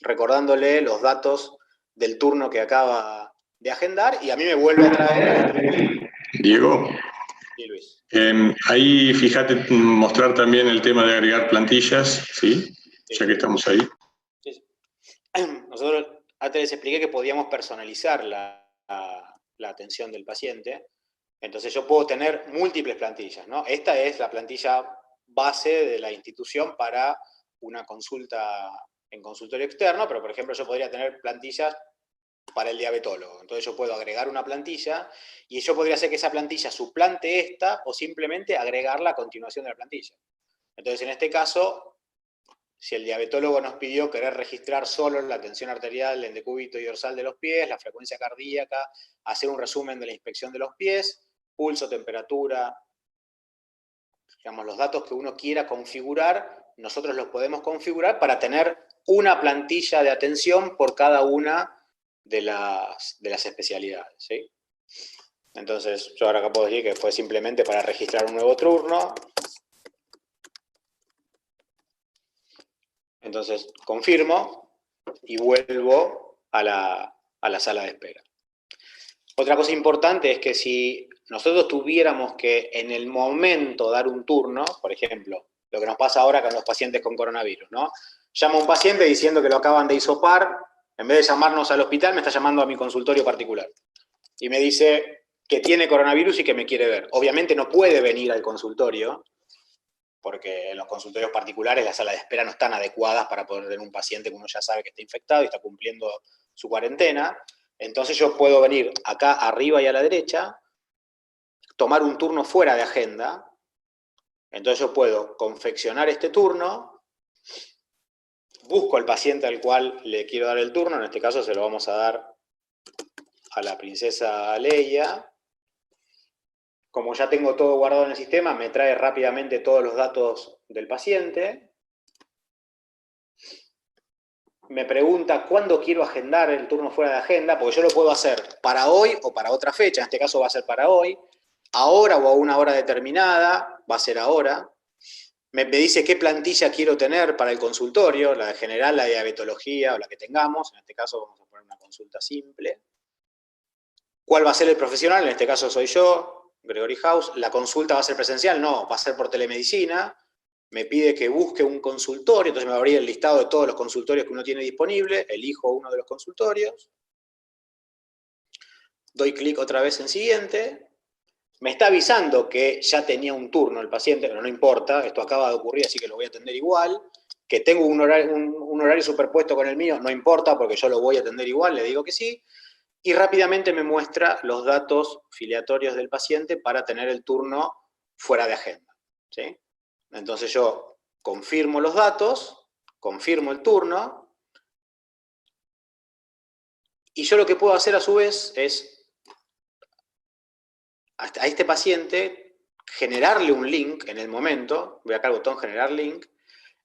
recordándole los datos del turno que acaba de agendar y a mí me vuelve a traer... Diego, Sí, Luis. ahí fíjate mostrar también el tema de agregar plantillas, ¿sí? Ya que estamos ahí. Sí. Nosotros antes les expliqué que podíamos personalizar la atención del paciente, entonces yo puedo tener múltiples plantillas, ¿no? Esta es la plantilla base de la institución para una consulta en consultorio externo, pero por ejemplo yo podría tener plantillas para el diabetólogo. Entonces yo puedo agregar una plantilla y yo podría hacer que esa plantilla suplante esta o simplemente agregarla a continuación de la plantilla. Entonces en este caso, si el diabetólogo nos pidió querer registrar solo la tensión arterial en decúbito y dorsal de los pies, la frecuencia cardíaca, hacer un resumen de la inspección de los pies, pulso, temperatura, digamos, los datos que uno quiera configurar, nosotros los podemos configurar para tener una plantilla de atención por cada una de las especialidades, ¿sí? Entonces, yo ahora acá puedo decir que fue simplemente para registrar un nuevo turno. Entonces, confirmo y vuelvo a la sala de espera. Otra cosa importante es que si nosotros tuviéramos que en el momento dar un turno, por ejemplo, lo que nos pasa ahora con los pacientes con coronavirus, ¿no? Llama a un paciente diciendo que lo acaban de hisopar, en vez de llamarnos al hospital, me está llamando a mi consultorio particular. Y me dice que tiene coronavirus y que me quiere ver. Obviamente no puede venir al consultorio, porque en los consultorios particulares las salas de espera no están adecuadas para poder tener un paciente que uno ya sabe que está infectado y está cumpliendo su cuarentena. Entonces yo puedo venir acá arriba y a la derecha, tomar un turno fuera de agenda. Entonces yo puedo confeccionar este turno, busco al paciente al cual le quiero dar el turno, en este caso se lo vamos a dar a la princesa Leia. Como ya tengo todo guardado en el sistema, me trae rápidamente todos los datos del paciente. Me pregunta cuándo quiero agendar el turno fuera de agenda, porque yo lo puedo hacer para hoy o para otra fecha, en este caso va a ser para hoy, ahora o a una hora determinada, va a ser ahora. Me dice qué plantilla quiero tener para el consultorio, la de general, la de diabetología o la que tengamos, en este caso vamos a poner una consulta simple. ¿Cuál va a ser el profesional? En este caso soy yo, Gregory House. ¿La consulta va a ser presencial? No, va a ser por telemedicina. Me pide que busque un consultorio, entonces me va a abrir el listado de todos los consultorios que uno tiene disponible, elijo uno de los consultorios, doy clic otra vez en siguiente, me está avisando que ya tenía un turno el paciente, pero no importa, esto acaba de ocurrir, así que lo voy a atender igual, que tengo un horario superpuesto con el mío, no importa porque yo lo voy a atender igual, le digo que sí, y rápidamente me muestra los datos filiatorios del paciente para tener el turno fuera de agenda, ¿sí? Entonces yo confirmo los datos, confirmo el turno, y yo lo que puedo hacer a su vez es a este paciente generarle un link en el momento, voy acá al botón generar link,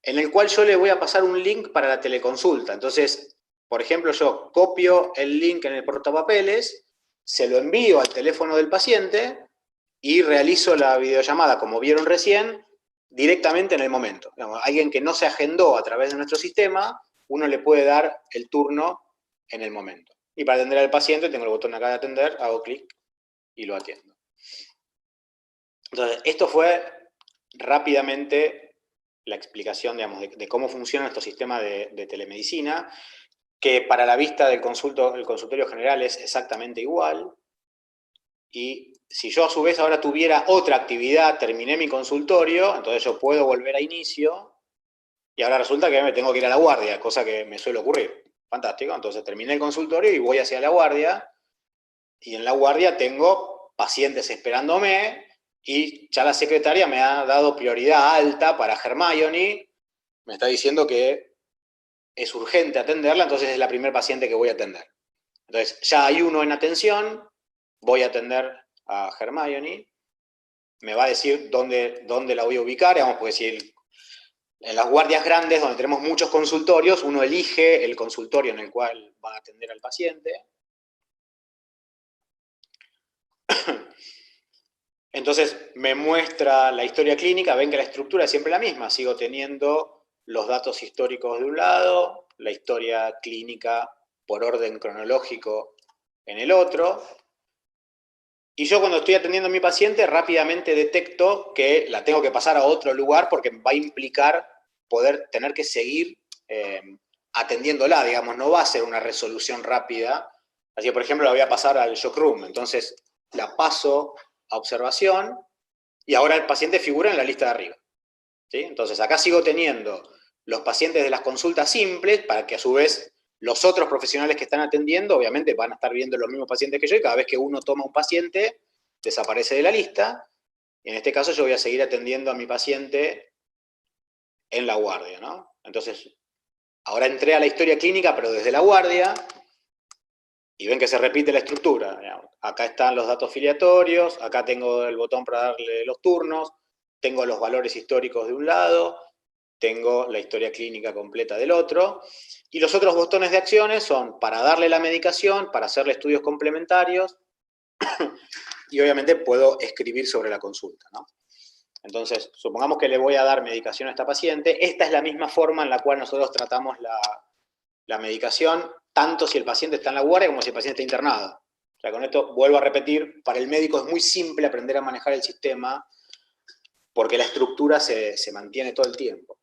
en el cual yo le voy a pasar un link para la teleconsulta. Entonces, por ejemplo, yo copio el link en el portapapeles, se lo envío al teléfono del paciente y realizo la videollamada, como vieron recién, directamente en el momento. Digamos, alguien que no se agendó a través de nuestro sistema, uno le puede dar el turno en el momento. Y para atender al paciente, tengo el botón acá de atender, hago clic y lo atiendo. Entonces, esto fue rápidamente la explicación, digamos, de cómo funciona nuestro sistema de telemedicina, que para la vista del consultorio general es exactamente igual. Y si yo a su vez ahora tuviera otra actividad, terminé mi consultorio, entonces yo puedo volver a inicio, y ahora resulta que me tengo que ir a la guardia, cosa que me suele ocurrir. Fantástico, entonces terminé el consultorio y voy hacia la guardia, y en la guardia tengo pacientes esperándome, y ya la secretaria me ha dado prioridad alta para Hermione, me está diciendo que es urgente atenderla, entonces es la primer paciente que voy a atender. Entonces ya hay uno en atención, voy a atender a Hermione, me va a decir dónde la voy a ubicar, digamos, porque si en las guardias grandes, donde tenemos muchos consultorios, uno elige el consultorio en el cual va a atender al paciente. Entonces me muestra la historia clínica, ven que la estructura es siempre la misma, sigo teniendo los datos históricos de un lado, la historia clínica por orden cronológico en el otro, y yo cuando estoy atendiendo a mi paciente rápidamente detecto que la tengo que pasar a otro lugar porque va a implicar tener que seguir atendiéndola, digamos, no va a ser una resolución rápida. Así que, por ejemplo, la voy a pasar al shock room, entonces la paso a observación y ahora el paciente figura en la lista de arriba. ¿Sí? Entonces acá sigo teniendo los pacientes de las consultas simples para que a su vez los otros profesionales que están atendiendo obviamente van a estar viendo los mismos pacientes que yo y cada vez que uno toma un paciente desaparece de la lista y en este caso yo voy a seguir atendiendo a mi paciente en la guardia, ¿no? Entonces ahora entré a la historia clínica pero desde la guardia y ven que se repite la estructura. Acá están los datos filiatorios, acá tengo el botón para darle los turnos, tengo los valores históricos de un lado, tengo la historia clínica completa del otro, y los otros botones de acciones son para darle la medicación, para hacerle estudios complementarios, y obviamente puedo escribir sobre la consulta, ¿no? Entonces, supongamos que le voy a dar medicación a esta paciente, esta es la misma forma en la cual nosotros tratamos la medicación, tanto si el paciente está en la guardia como si el paciente está internado. O sea, con esto vuelvo a repetir, para el médico es muy simple aprender a manejar el sistema, porque la estructura se mantiene todo el tiempo.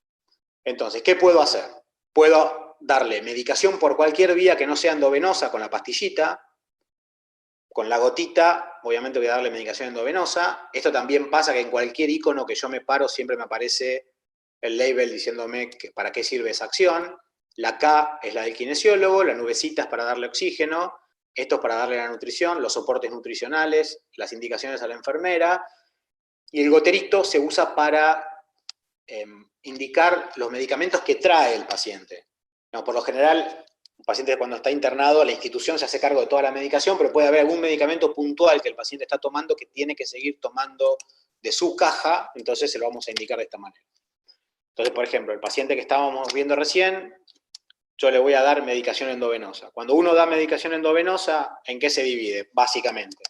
Entonces, ¿qué puedo hacer? Puedo darle medicación por cualquier vía que no sea endovenosa con la pastillita, con la gotita, obviamente voy a darle medicación endovenosa. Esto también pasa que en cualquier icono que yo me paro siempre me aparece el label diciéndome para qué sirve esa acción. La K es la del kinesiólogo, la nubecita es para darle oxígeno, esto es para darle la nutrición, los soportes nutricionales, las indicaciones a la enfermera, y el goterito se usa para indicar los medicamentos que trae el paciente. No, por lo general, un paciente cuando está internado, la institución se hace cargo de toda la medicación, pero puede haber algún medicamento puntual que el paciente está tomando que tiene que seguir tomando de su caja, entonces se lo vamos a indicar de esta manera. Entonces, por ejemplo, el paciente que estábamos viendo recién, yo le voy a dar medicación endovenosa. Cuando uno da medicación endovenosa, ¿en qué se divide? Básicamente,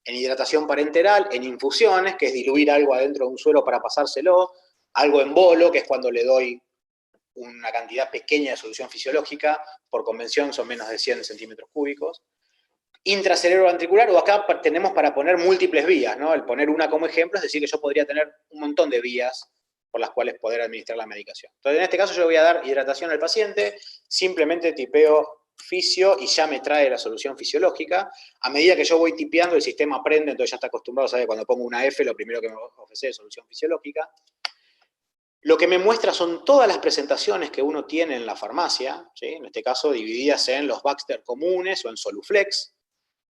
en hidratación parenteral, en infusiones, que es diluir algo adentro de un suero para pasárselo, algo en bolo, que es cuando le doy una cantidad pequeña de solución fisiológica, por convención son menos de 100 centímetros cúbicos. Intracerebroventricular, o acá tenemos para poner múltiples vías, ¿no? El poner una como ejemplo es decir que yo podría tener un montón de vías por las cuales poder administrar la medicación. Entonces, en este caso yo voy a dar hidratación al paciente, simplemente tipeo fisio y ya me trae la solución fisiológica. A medida que yo voy tipeando, el sistema aprende, entonces ya está acostumbrado, sabe que cuando pongo una F, lo primero que me ofrece es solución fisiológica. Lo que me muestra son todas las presentaciones que uno tiene en la farmacia, ¿sí? En este caso divididas en los Baxter comunes o en Soluflex.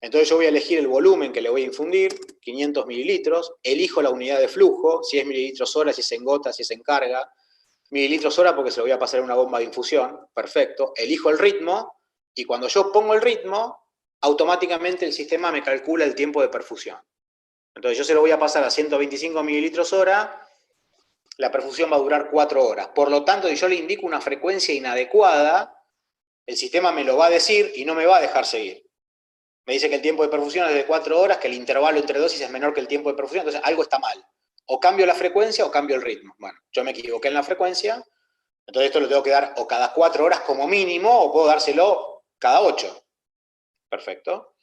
Entonces yo voy a elegir el volumen que le voy a infundir, 500 mililitros, elijo la unidad de flujo, si es mililitros hora, si es en gota, si es en carga, mililitros hora porque se lo voy a pasar en una bomba de infusión, perfecto, elijo el ritmo, y cuando yo pongo el ritmo, automáticamente el sistema me calcula el tiempo de perfusión. Entonces yo se lo voy a pasar a 125 mililitros hora, la perfusión va a durar 4 horas. Por lo tanto, si yo le indico una frecuencia inadecuada, el sistema me lo va a decir y no me va a dejar seguir. Me dice que el tiempo de perfusión es de 4 horas, que el intervalo entre dosis es menor que el tiempo de perfusión, entonces algo está mal. O cambio la frecuencia o cambio el ritmo. Bueno, yo me equivoqué en la frecuencia, entonces esto lo tengo que dar o cada 4 horas como mínimo, o puedo dárselo cada 8. Perfecto.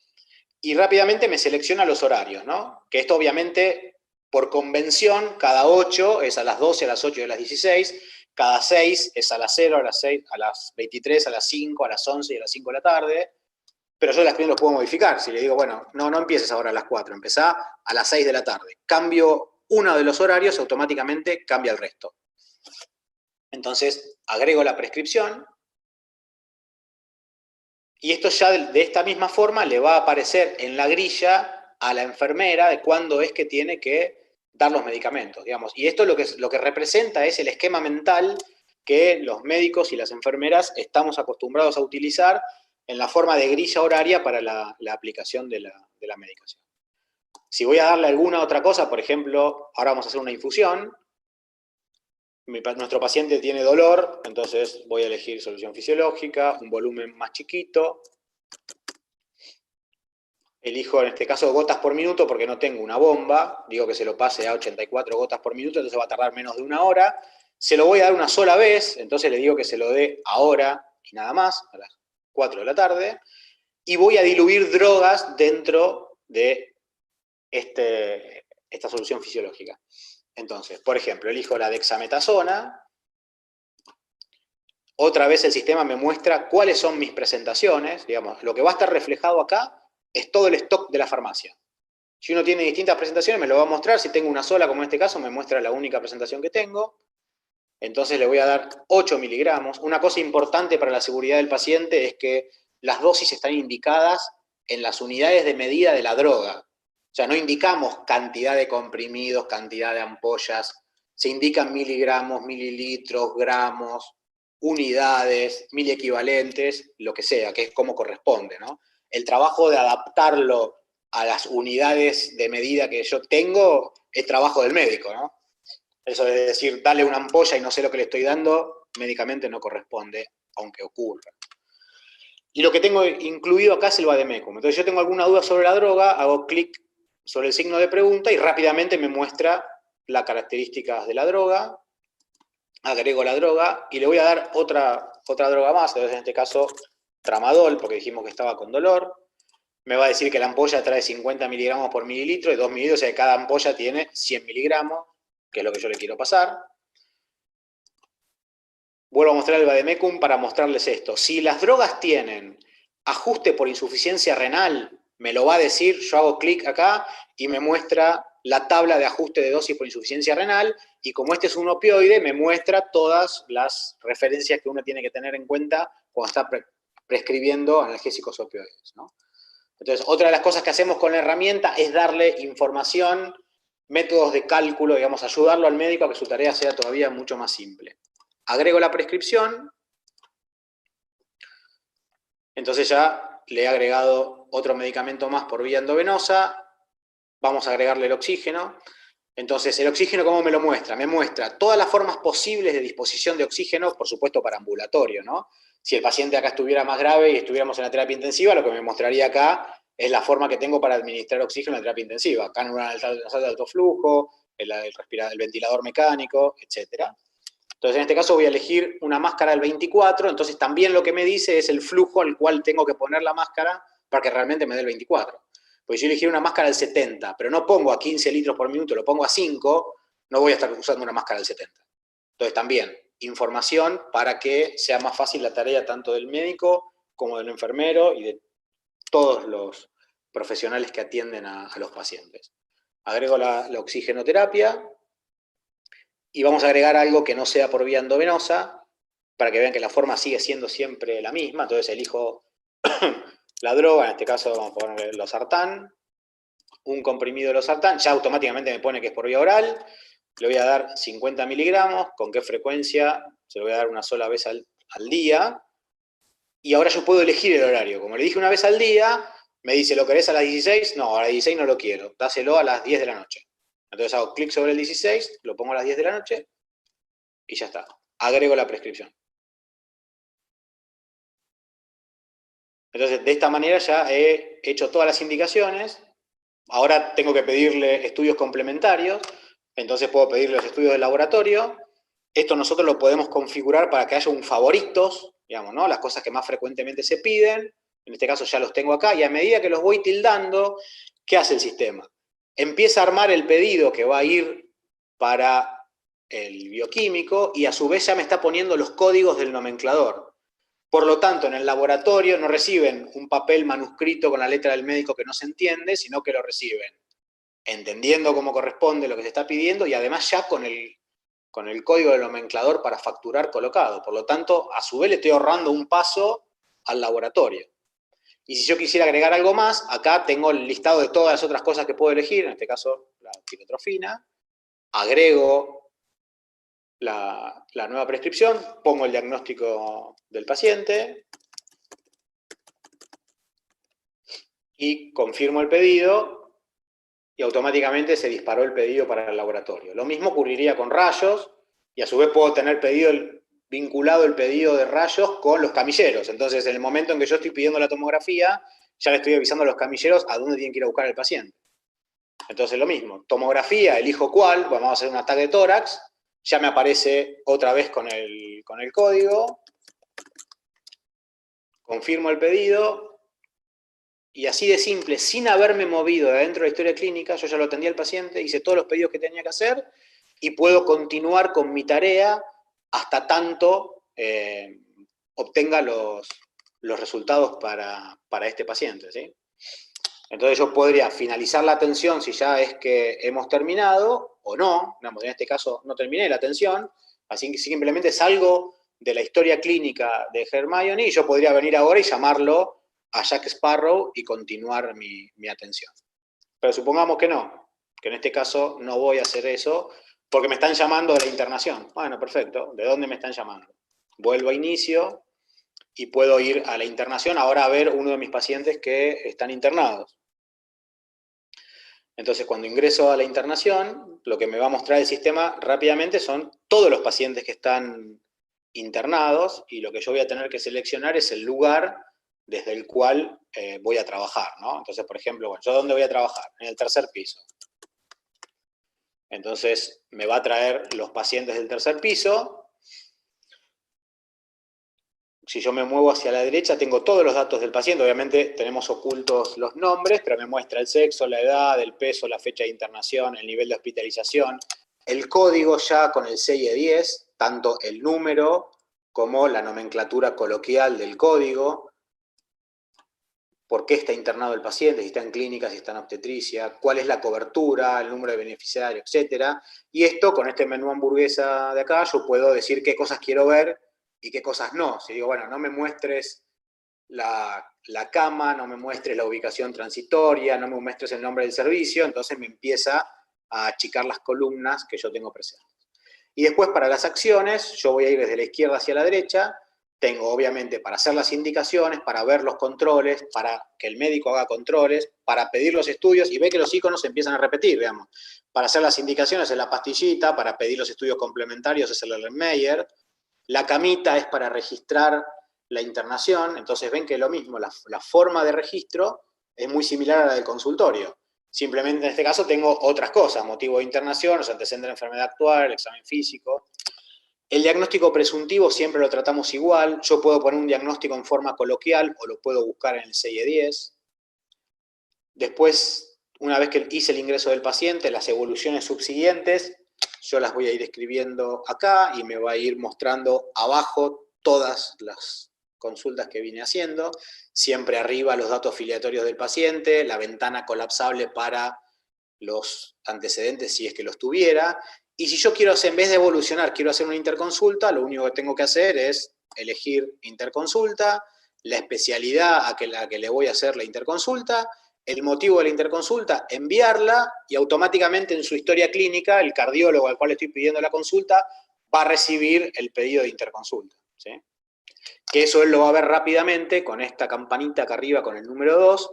Y rápidamente me selecciona los horarios, ¿no? Que esto obviamente, por convención, cada 8 es a las 12, a las 8 y a las 16, cada 6 es a las 0, a las 6, a las 23, a las 5, a las 11 y a las 5 de la tarde. Pero yo las también los puedo modificar. Si le digo, bueno, no empieces ahora a las 4, empezá a las 6 de la tarde. Cambio uno de los horarios, automáticamente cambia el resto. Entonces, agrego la prescripción. Y esto ya de esta misma forma le va a aparecer en la grilla a la enfermera de cuándo es que tiene que dar los medicamentos, digamos. Y esto lo que representa es el esquema mental que los médicos y las enfermeras estamos acostumbrados a utilizar en la forma de grilla horaria para la aplicación de la medicación. Si voy a darle alguna otra cosa, por ejemplo, ahora vamos a hacer una infusión, nuestro paciente tiene dolor, entonces voy a elegir solución fisiológica, un volumen más chiquito. Elijo en este caso gotas por minuto porque no tengo una bomba, digo que se lo pase a 84 gotas por minuto, entonces va a tardar menos de 1 hora. Se lo voy a dar una sola vez, entonces le digo que se lo dé ahora y nada más, a las 4 de la tarde. Y voy a diluir drogas dentro de esta solución fisiológica. Entonces, por ejemplo, elijo la dexametasona. Otra vez el sistema me muestra cuáles son mis presentaciones. Digamos, lo que va a estar reflejado acá es todo el stock de la farmacia. Si uno tiene distintas presentaciones, me lo va a mostrar. Si tengo una sola, como en este caso, me muestra la única presentación que tengo. Entonces le voy a dar 8 miligramos. Una cosa importante para la seguridad del paciente es que las dosis están indicadas en las unidades de medida de la droga. O sea, no indicamos cantidad de comprimidos, cantidad de ampollas. Se indican miligramos, mililitros, gramos, unidades, miliequivalentes, lo que sea, que es como corresponde, ¿no? El trabajo de adaptarlo a las unidades de medida que yo tengo es trabajo del médico, ¿no? Eso de decir, dale una ampolla y no sé lo que le estoy dando, médicamente no corresponde, aunque ocurra. Y lo que tengo incluido acá es el vademecum. Entonces yo tengo alguna duda sobre la droga, hago clic sobre el signo de pregunta y rápidamente me muestra las características de la droga, agrego la droga y le voy a dar otra droga más, entonces en este caso tramadol, porque dijimos que estaba con dolor. Me va a decir que la ampolla trae 50 miligramos por mililitro y 2 mililitros, o sea, cada ampolla tiene 100 miligramos, que es lo que yo le quiero pasar. Vuelvo a mostrar el vademecum para mostrarles esto. Si las drogas tienen ajuste por insuficiencia renal, me lo va a decir, yo hago clic acá y me muestra la tabla de ajuste de dosis por insuficiencia renal, y como este es un opioide, me muestra todas las referencias que uno tiene que tener en cuenta cuando está prescribiendo analgésicos opioides, ¿no? Entonces, otra de las cosas que hacemos con la herramienta es darle información, métodos de cálculo, digamos, ayudarlo al médico a que su tarea sea todavía mucho más simple. Agrego la prescripción, entonces ya le he agregado otro medicamento más por vía endovenosa, vamos a agregarle el oxígeno. Entonces, el oxígeno, ¿cómo me lo muestra? Me muestra todas las formas posibles de disposición de oxígeno, por supuesto para ambulatorio, ¿no? Si el paciente acá estuviera más grave y estuviéramos en la terapia intensiva, lo que me mostraría acá es la forma que tengo para administrar oxígeno en la terapia intensiva. Cánula nasal de alto flujo, el ventilador mecánico, etc. Entonces, en este caso voy a elegir una máscara del 24, entonces también lo que me dice es el flujo al cual tengo que poner la máscara para que realmente me dé el 24. Porque si yo elegir una máscara del 70, pero no pongo a 15 litros por minuto, lo pongo a 5, no voy a estar usando una máscara del 70. Entonces también, información para que sea más fácil la tarea tanto del médico como del enfermero y de todos los profesionales que atienden a los pacientes. Agrego la oxigenoterapia y vamos a agregar algo que no sea por vía endovenosa para que vean que la forma sigue siendo siempre la misma. Entonces elijo la droga, en este caso vamos a poner losartán, un comprimido de losartán, ya automáticamente me pone que es por vía oral, le voy a dar 50 miligramos, ¿con qué frecuencia? Se lo voy a dar una sola vez al día, y ahora yo puedo elegir el horario. Como le dije una vez al día, me dice, ¿lo querés a las 16? No, a las 16 no lo quiero, dáselo a las 10 de la noche. Entonces hago clic sobre el 16, lo pongo a las 10 de la noche, y ya está. Agrego la prescripción. Entonces, de esta manera ya he hecho todas las indicaciones. Ahora tengo que pedirle estudios complementarios, entonces puedo pedirle los estudios del laboratorio. Esto nosotros lo podemos configurar para que haya un favoritos, digamos, ¿no? Las cosas que más frecuentemente se piden, en este caso ya los tengo acá, y a medida que los voy tildando, ¿qué hace el sistema? Empieza a armar el pedido que va a ir para el bioquímico y a su vez ya me está poniendo los códigos del nomenclador. Por lo tanto, en el laboratorio no reciben un papel manuscrito con la letra del médico que no se entiende, sino que lo reciben entendiendo cómo corresponde lo que se está pidiendo y además ya con el código del nomenclador para facturar colocado. Por lo tanto, a su vez le estoy ahorrando un paso al laboratorio. Y si yo quisiera agregar algo más, acá tengo el listado de todas las otras cosas que puedo elegir, en este caso la tirotrofina, agrego la nueva prescripción, pongo el diagnóstico del paciente y confirmo el pedido y automáticamente se disparó el pedido para el laboratorio. Lo mismo ocurriría con rayos y a su vez puedo tener vinculado el pedido de rayos con los camilleros. Entonces, en el momento en que yo estoy pidiendo la tomografía, ya le estoy avisando a los camilleros a dónde tienen que ir a buscar el paciente. Entonces, lo mismo, tomografía, elijo cuál, vamos a hacer un ataque de tórax, ya me aparece otra vez con el código, confirmo el pedido, y así de simple, sin haberme movido de adentro de la historia clínica, yo ya lo atendí al paciente, hice todos los pedidos que tenía que hacer, y puedo continuar con mi tarea hasta tanto obtenga los resultados para este paciente, ¿sí? Entonces yo podría finalizar la atención si ya es que hemos terminado, o no, digamos, en este caso no terminé la atención, así que simplemente salgo de la historia clínica de Hermione y yo podría venir ahora y llamarlo a Jack Sparrow y continuar mi atención. Pero supongamos que no, que en este caso no voy a hacer eso, porque me están llamando de la internación. Bueno, perfecto, ¿de dónde me están llamando? Vuelvo a inicio y puedo ir a la internación ahora a ver uno de mis pacientes que están internados. Entonces, cuando ingreso a la internación, lo que me va a mostrar el sistema rápidamente son todos los pacientes que están internados y lo que yo voy a tener que seleccionar es el lugar desde el cual voy a trabajar, ¿no? Entonces, por ejemplo, bueno, ¿yo dónde voy a trabajar? En el tercer piso. Entonces, me va a traer los pacientes del tercer piso. Si yo me muevo hacia la derecha, tengo todos los datos del paciente. Obviamente tenemos ocultos los nombres, pero me muestra el sexo, la edad, el peso, la fecha de internación, el nivel de hospitalización, el código ya con el CIE-10, tanto el número como la nomenclatura coloquial del código, por qué está internado el paciente, si está en clínica, si está en obstetricia, cuál es la cobertura, el número de beneficiarios, etc. Y esto, con este menú hamburguesa de acá, yo puedo decir qué cosas quiero ver y qué cosas no. Si digo, bueno, no me muestres la cama, no me muestres la ubicación transitoria, no me muestres el nombre del servicio, entonces me empieza a achicar las columnas que yo tengo presentes. Y después, para las acciones, yo voy a ir desde la izquierda hacia la derecha. Tengo, obviamente, para hacer las indicaciones, para ver los controles, para que el médico haga controles, para pedir los estudios, y ve que los iconos se empiezan a repetir, digamos. Para hacer las indicaciones es la pastillita, para pedir los estudios complementarios es el Erlenmeyer. La camita es para registrar la internación, entonces ven que lo mismo, la forma de registro es muy similar a la del consultorio. Simplemente en este caso tengo otras cosas, motivo de internación, los antecedentes de la enfermedad actual, el examen físico. El diagnóstico presuntivo siempre lo tratamos igual. Yo puedo poner un diagnóstico en forma coloquial o lo puedo buscar en el CIE-10. Después, una vez que hice el ingreso del paciente, las evoluciones subsiguientes, yo las voy a ir escribiendo acá y me va a ir mostrando abajo todas las consultas que vine haciendo. Siempre arriba los datos filiatorios del paciente, la ventana colapsable para los antecedentes si es que los tuviera. Y si yo quiero hacer, en vez de evolucionar, quiero hacer una interconsulta, lo único que tengo que hacer es elegir interconsulta, la especialidad a la que le voy a hacer la interconsulta, el motivo de la interconsulta, enviarla y automáticamente en su historia clínica el cardiólogo al cual estoy pidiendo la consulta va a recibir el pedido de interconsulta, ¿sí? Que eso él lo va a ver rápidamente con esta campanita acá arriba con el número 2.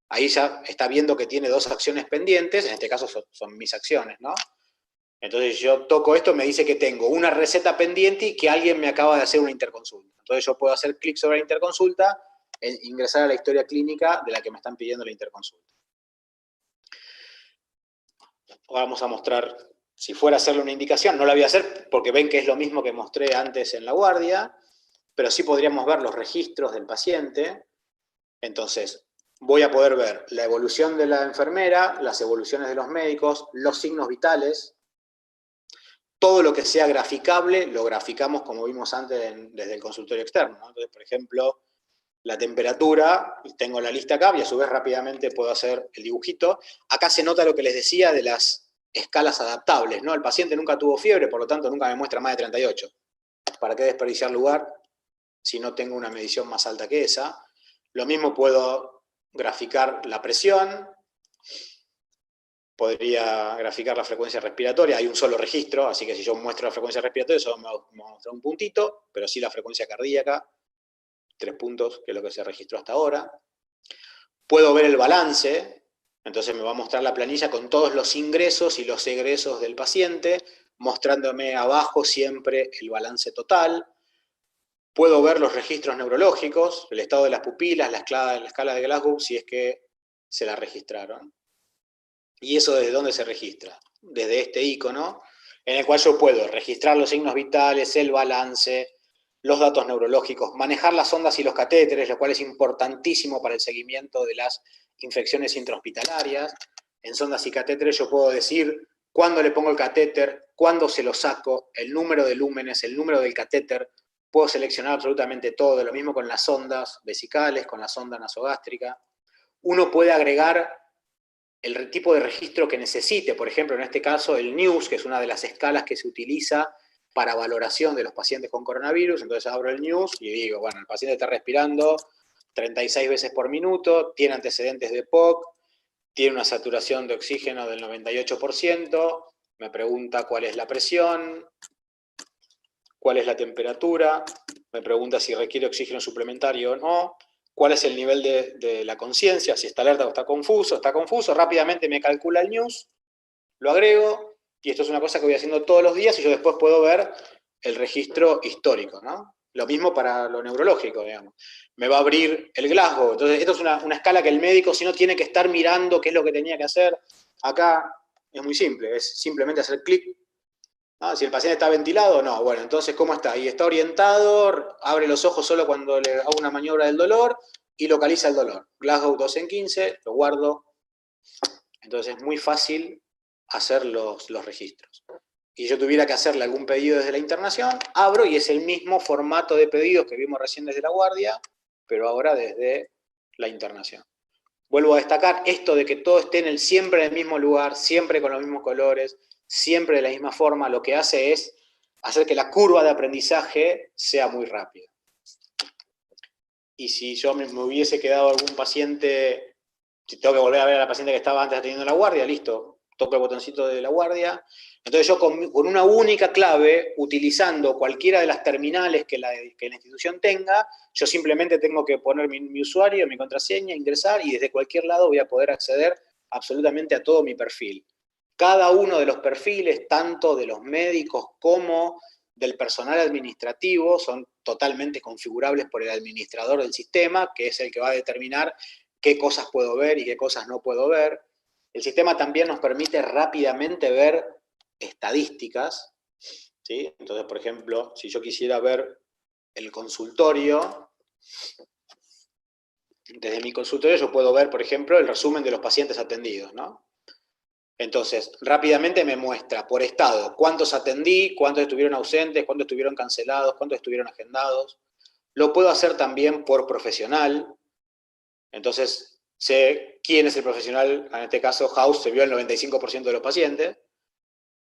Ahí ya está viendo que tiene 2 acciones pendientes, en este caso son mis acciones, ¿no? Entonces yo toco esto, me dice que tengo una receta pendiente y que alguien me acaba de hacer una interconsulta. Entonces yo puedo hacer clic sobre la interconsulta e ingresar a la historia clínica de la que me están pidiendo la interconsulta. Ahora vamos a mostrar, si fuera a hacerle una indicación, no la voy a hacer porque ven que es lo mismo que mostré antes en la guardia, pero sí podríamos ver los registros del paciente. Entonces, voy a poder ver la evolución de la enfermera, las evoluciones de los médicos, los signos vitales. Todo lo que sea graficable lo graficamos como vimos antes desde el consultorio externo, ¿no? Entonces, por ejemplo, la temperatura, tengo la lista acá y a su vez rápidamente puedo hacer el dibujito. Acá se nota lo que les decía de las escalas adaptables, ¿no? El paciente nunca tuvo fiebre, por lo tanto nunca me muestra más de 38. ¿Para qué desperdiciar lugar si no tengo una medición más alta que esa? Lo mismo puedo graficar la presión, podría graficar la frecuencia respiratoria, hay un solo registro, así que si yo muestro la frecuencia respiratoria, solo me va a mostrar un puntito, pero sí la frecuencia cardíaca, 3 puntos, que es lo que se registró hasta ahora. Puedo ver el balance, entonces me va a mostrar la planilla con todos los ingresos y los egresos del paciente, mostrándome abajo siempre el balance total. Puedo ver los registros neurológicos, el estado de las pupilas, la escala de Glasgow, si es que se la registraron. ¿Y eso desde dónde se registra? Desde este icono, en el cual yo puedo registrar los signos vitales, el balance, los datos neurológicos, manejar las ondas y los catéteres, lo cual es importantísimo para el seguimiento de las infecciones intrahospitalarias. En sondas y catéteres yo puedo decir cuándo le pongo el catéter, cuándo se lo saco, el número de lúmenes, el número del catéter. Puedo seleccionar absolutamente todo, lo mismo con las sondas vesicales, con la sonda nasogástrica. Uno puede agregar el tipo de registro que necesite, por ejemplo, en este caso el NEWS, que es una de las escalas que se utiliza para valoración de los pacientes con coronavirus. Entonces abro el NEWS y digo, bueno, el paciente está respirando 36 veces por minuto, tiene antecedentes de POC, tiene una saturación de oxígeno del 98%, me pregunta cuál es la presión, cuál es la temperatura, me pregunta si requiere oxígeno suplementario o no, cuál es el nivel de la conciencia, si está alerta o está confuso, rápidamente me calcula el NEWS, lo agrego, y esto es una cosa que voy haciendo todos los días y yo después puedo ver el registro histórico, ¿no? Lo mismo para lo neurológico, digamos. Me va a abrir el Glasgow. Entonces, esto es una escala que el médico, si no, tiene que estar mirando qué es lo que tenía que hacer. Acá es muy simple, es simplemente hacer clic. ¿No? Si el paciente está ventilado, no. Bueno, entonces, ¿cómo está? Y está orientado, abre los ojos solo cuando le hago una maniobra del dolor y localiza el dolor. Glasgow 2 en 15, lo guardo. Entonces, es muy fácil hacer los registros. Y yo tuviera que hacerle algún pedido desde la internación, abro y es el mismo formato de pedidos que vimos recién desde la guardia, pero ahora desde la internación. Vuelvo a destacar esto de que todo esté siempre en el mismo lugar, siempre con los mismos colores, siempre de la misma forma, lo que hace es hacer que la curva de aprendizaje sea muy rápida. Y si yo me hubiese quedado algún paciente, si tengo que volver a ver a la paciente que estaba antes atendiendo la guardia, listo, toco el botoncito de la guardia. Entonces yo con una única clave, utilizando cualquiera de las terminales que la institución tenga, yo simplemente tengo que poner mi usuario, mi contraseña, ingresar, y desde cualquier lado voy a poder acceder absolutamente a todo mi perfil. Cada uno de los perfiles, tanto de los médicos como del personal administrativo, son totalmente configurables por el administrador del sistema, que es el que va a determinar qué cosas puedo ver y qué cosas no puedo ver. El sistema también nos permite rápidamente ver estadísticas, ¿sí? Entonces, por ejemplo, si yo quisiera ver el consultorio, desde mi consultorio yo puedo ver, por ejemplo, el resumen de los pacientes atendidos, ¿no? Entonces, rápidamente me muestra por estado cuántos atendí, cuántos estuvieron ausentes, cuántos estuvieron cancelados, cuántos estuvieron agendados. Lo puedo hacer también por profesional. Entonces, sé quién es el profesional, en este caso House se vio el 95% de los pacientes.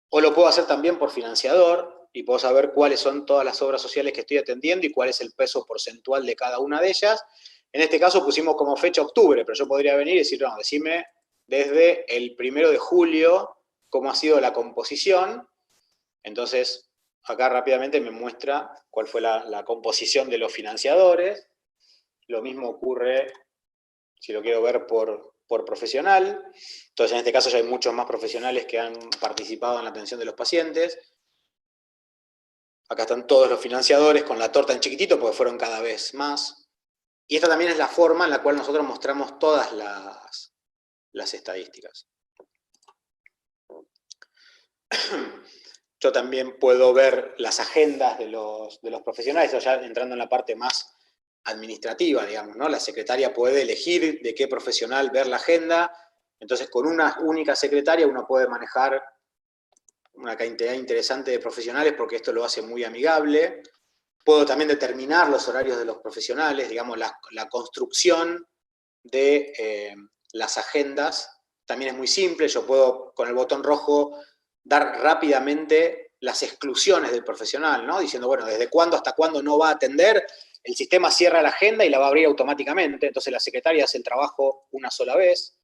O lo puedo hacer también por financiador y puedo saber cuáles son todas las obras sociales que estoy atendiendo y cuál es el peso porcentual de cada una de ellas. En este caso pusimos como fecha octubre, pero yo podría venir y decir, no, decime desde el 1 de julio cómo ha sido la composición. Entonces, acá rápidamente me muestra cuál fue la composición de los financiadores. Lo mismo ocurre si lo quiero ver por por profesional. Entonces, en este caso ya hay muchos más profesionales que han participado en la atención de los pacientes. Acá están todos los financiadores con la torta en chiquitito porque fueron cada vez más. Y esta también es la forma en la cual nosotros mostramos todas las estadísticas. Yo también puedo ver las agendas de los profesionales, eso ya entrando en la parte más administrativa, digamos, ¿no? La secretaria puede elegir de qué profesional ver la agenda, entonces con una única secretaria uno puede manejar una cantidad interesante de profesionales porque esto lo hace muy amigable. Puedo también determinar los horarios de los profesionales, digamos, la construcción de las agendas también es muy simple. Yo puedo, con el botón rojo, dar rápidamente las exclusiones del profesional, ¿no? Diciendo, bueno, desde cuándo hasta cuándo no va a atender, el sistema cierra la agenda y la va a abrir automáticamente, entonces la secretaria hace el trabajo una sola vez,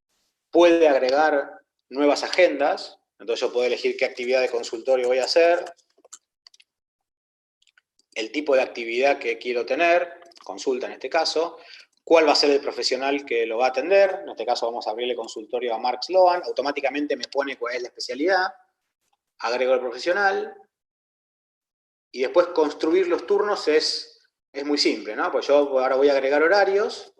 puede agregar nuevas agendas, entonces yo puedo elegir qué actividad de consultorio voy a hacer, el tipo de actividad que quiero tener, consulta en este caso, cuál va a ser el profesional que lo va a atender, en este caso vamos a abrirle consultorio a Mark Sloan, automáticamente me pone cuál es la especialidad, agrego el profesional, y después construir los turnos es muy simple, ¿no? Pues yo ahora voy a agregar horarios,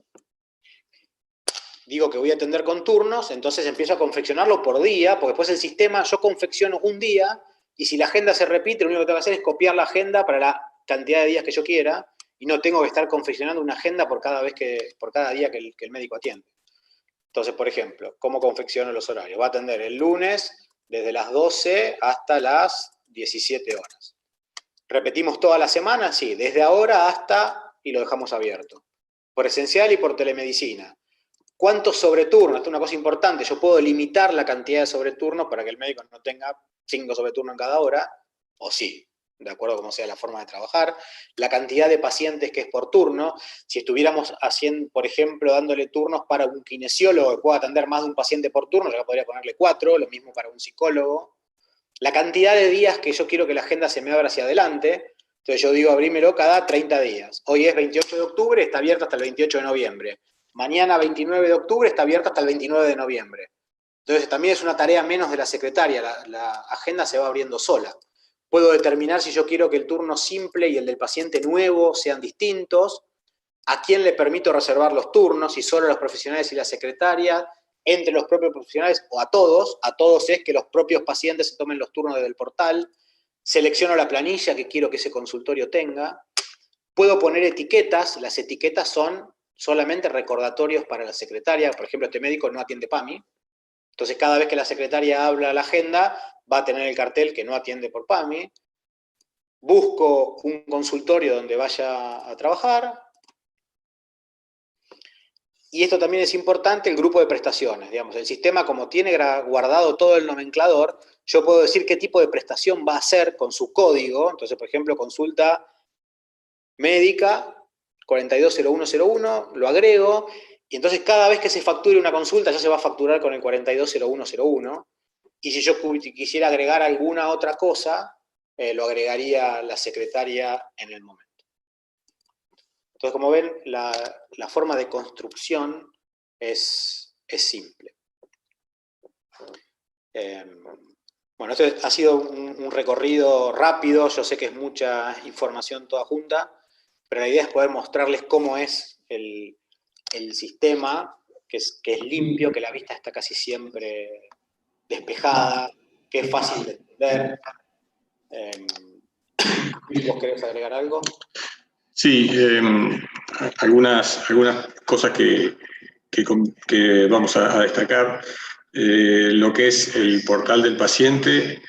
digo que voy a atender con turnos, entonces empiezo a confeccionarlo por día, porque después el sistema, yo confecciono un día, y si la agenda se repite, lo único que tengo que hacer es copiar la agenda para la cantidad de días que yo quiera, y no tengo que estar confeccionando una agenda por cada día que el médico atiende. Entonces, por ejemplo, ¿cómo confecciono los horarios? Va a atender el lunes desde las 12 hasta las 17 horas. ¿Repetimos toda la semana? Sí, desde ahora hasta, y lo dejamos abierto. Por esencial y por telemedicina. ¿Cuántos sobreturnos? Esto es una cosa importante. Yo puedo limitar la cantidad de sobreturnos para que el médico no tenga 5 sobreturnos en cada hora, o sí, de acuerdo a cómo sea la forma de trabajar. La cantidad de pacientes que es por turno. Si estuviéramos haciendo, por ejemplo, dándole turnos para un kinesiólogo que pueda atender más de un paciente por turno, yo podría ponerle 4, lo mismo para un psicólogo. La cantidad de días que yo quiero que la agenda se me abra hacia adelante, entonces yo digo abrímelo cada 30 días. Hoy es 28 de octubre, está abierto hasta el 28 de noviembre. Mañana 29 de octubre está abierto hasta el 29 de noviembre. Entonces también es una tarea menos de la secretaria, la agenda se va abriendo sola. Puedo determinar si yo quiero que el turno simple y el del paciente nuevo sean distintos, a quién le permito reservar los turnos, si solo a los profesionales y la secretaria, entre los propios profesionales o a todos es que los propios pacientes se tomen los turnos desde el portal, selecciono la planilla que quiero que ese consultorio tenga, puedo poner etiquetas, las etiquetas son solamente recordatorios para la secretaria, por ejemplo, este médico no atiende PAMI, entonces cada vez que la secretaria habla la agenda, va a tener el cartel que no atiende por PAMI, busco un consultorio donde vaya a trabajar, y esto también es importante, el grupo de prestaciones, digamos, el sistema como tiene guardado todo el nomenclador, yo puedo decir qué tipo de prestación va a hacer con su código, entonces por ejemplo consulta médica 420101, lo agrego, y entonces cada vez que se facture una consulta ya se va a facturar con el 420101, y si yo quisiera agregar alguna otra cosa, lo agregaría la secretaria en el momento. Entonces, como ven, la forma de construcción es simple. Bueno, esto ha sido un recorrido rápido, yo sé que es mucha información toda junta, pero la idea es poder mostrarles cómo es el sistema, que es limpio, que la vista está casi siempre despejada, que es fácil de entender. ¿Vos querés agregar algo? Sí, algunas cosas que vamos a destacar. Lo que es el portal del paciente,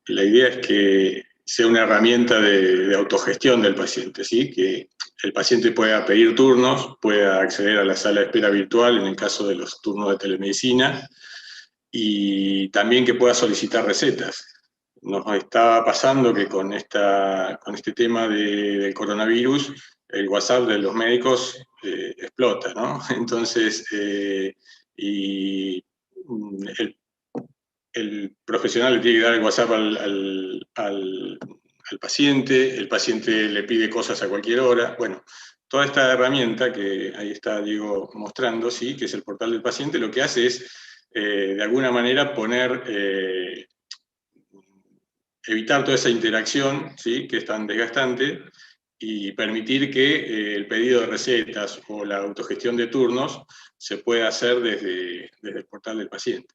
la idea es que sea una herramienta de autogestión del paciente, ¿sí? Que el paciente pueda pedir turnos, pueda acceder a la sala de espera virtual en el caso de los turnos de telemedicina, y también que pueda solicitar recetas. Nos está pasando que con este tema del coronavirus, el WhatsApp de los médicos explota, ¿no? Entonces, el profesional le tiene que dar el WhatsApp al paciente, el paciente le pide cosas a cualquier hora. Bueno, toda esta herramienta que ahí está Diego mostrando, ¿sí? Que es el portal del paciente, lo que hace es, de alguna manera, evitar toda esa interacción, ¿sí? Que es tan desgastante, y permitir que el pedido de recetas o la autogestión de turnos se pueda hacer desde el portal del paciente.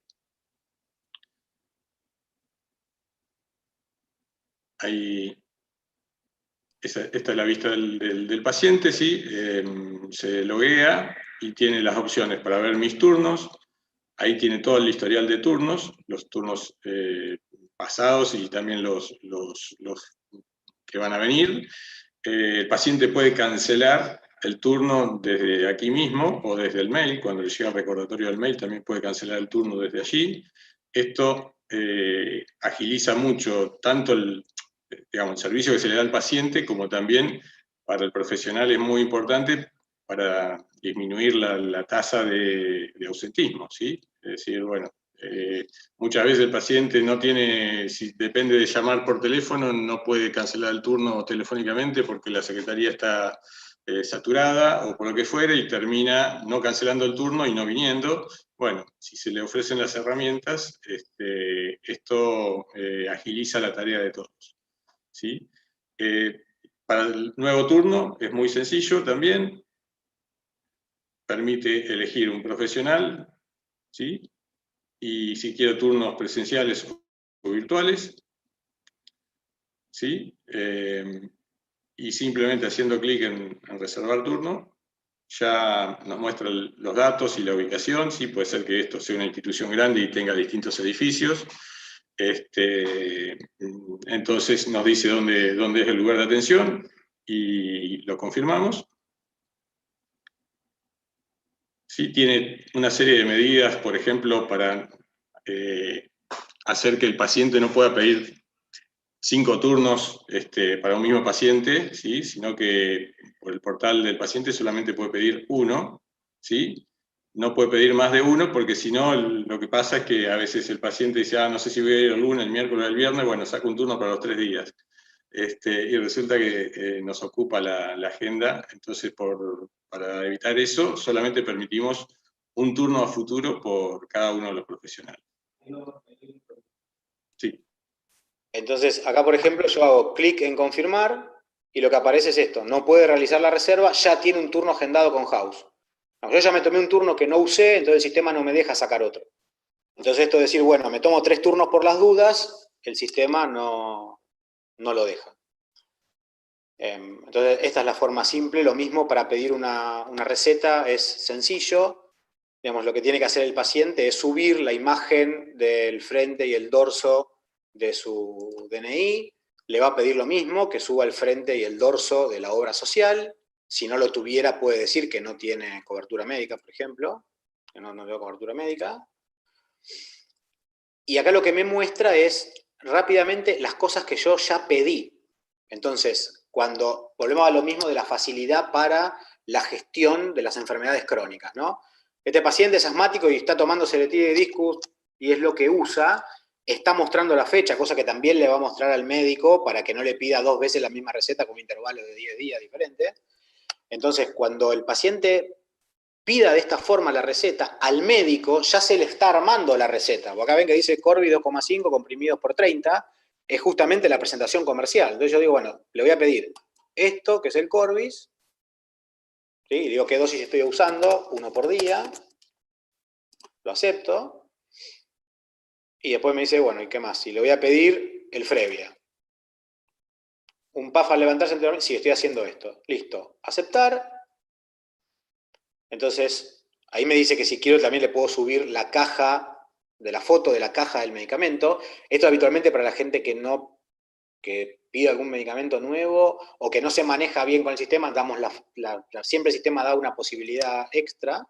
Ahí, esta es la vista del paciente, ¿sí? Se loguea y tiene las opciones para ver mis turnos. Ahí tiene todo el historial de turnos, los turnos pasados y también los que van a venir. El paciente puede cancelar el turno desde aquí mismo o desde el mail. Cuando le llega el recordatorio del mail también puede cancelar el turno desde allí. Esto agiliza mucho tanto el servicio que se le da al paciente, como también para el profesional es muy importante para disminuir la tasa de ausentismo, ¿sí? Es decir, bueno, muchas veces el paciente no tiene, si depende de llamar por teléfono, no puede cancelar el turno telefónicamente porque la secretaría está saturada o por lo que fuere, y termina no cancelando el turno y no viniendo. Bueno, si se le ofrecen las herramientas, esto agiliza la tarea de todos, ¿sí? Para el nuevo turno es muy sencillo también. Permite elegir un profesional, ¿sí? Y si quiero turnos presenciales o virtuales, ¿sí? Y simplemente haciendo clic en reservar turno, ya nos muestra los datos y la ubicación, ¿sí? Puede ser que esto sea una institución grande y tenga distintos edificios. Entonces nos dice dónde es el lugar de atención y lo confirmamos. Sí, tiene una serie de medidas, por ejemplo, para hacer que el paciente no pueda pedir 5 turnos para un mismo paciente, ¿sí? Sino que por el portal del paciente solamente puede pedir 1, ¿sí? No puede pedir más de 1, porque si no, lo que pasa es que a veces el paciente dice, no sé si voy a ir el lunes, el miércoles o el viernes, bueno, saco un turno para los 3 días. Y resulta que nos ocupa la agenda. Entonces, para evitar eso, solamente permitimos un turno a futuro por cada uno de los profesionales. Sí. Entonces, acá, por ejemplo, yo hago clic en confirmar y lo que aparece es esto: no puede realizar la reserva, ya tiene un turno agendado con House. Yo ya me tomé un turno que no usé, entonces el sistema no me deja sacar otro. Entonces esto de decir, bueno, me tomo 3 turnos por las dudas, el sistema no lo deja. Entonces esta es la forma simple. Lo mismo para pedir una receta, es sencillo. Digamos, lo que tiene que hacer el paciente es subir la imagen del frente y el dorso de su DNI. Le va a pedir lo mismo, que suba el frente y el dorso de la obra social. Si no lo tuviera, puede decir que no tiene cobertura médica, por ejemplo, que no tengo cobertura médica. Y acá lo que me muestra es rápidamente las cosas que yo ya pedí. Entonces, cuando volvemos a lo mismo de la facilidad para la gestión de las enfermedades crónicas, ¿no? Este paciente es asmático y está tomando Celetirizine y es lo que usa, está mostrando la fecha, cosa que también le va a mostrar al médico para que no le pida 2 veces la misma receta con un intervalo de 10 días diferente. Entonces, cuando el paciente pida de esta forma la receta, al médico ya se le está armando la receta. Acá ven que dice Corby 2,5 comprimidos por 30, es justamente la presentación comercial. Entonces yo digo, bueno, le voy a pedir esto, que es el Corbis, ¿sí? Y digo qué dosis estoy usando, 1 por día, lo acepto, y después me dice, bueno, ¿y qué más? Y le voy a pedir el Frevia. Un PAF al levantarse anteriormente, sí, estoy haciendo esto. Listo, aceptar. Entonces, ahí me dice que si quiero también le puedo subir la caja, de la foto de la caja del medicamento. Esto habitualmente para la gente que pide algún medicamento nuevo o que no se maneja bien con el sistema, damos siempre el sistema da una posibilidad extra.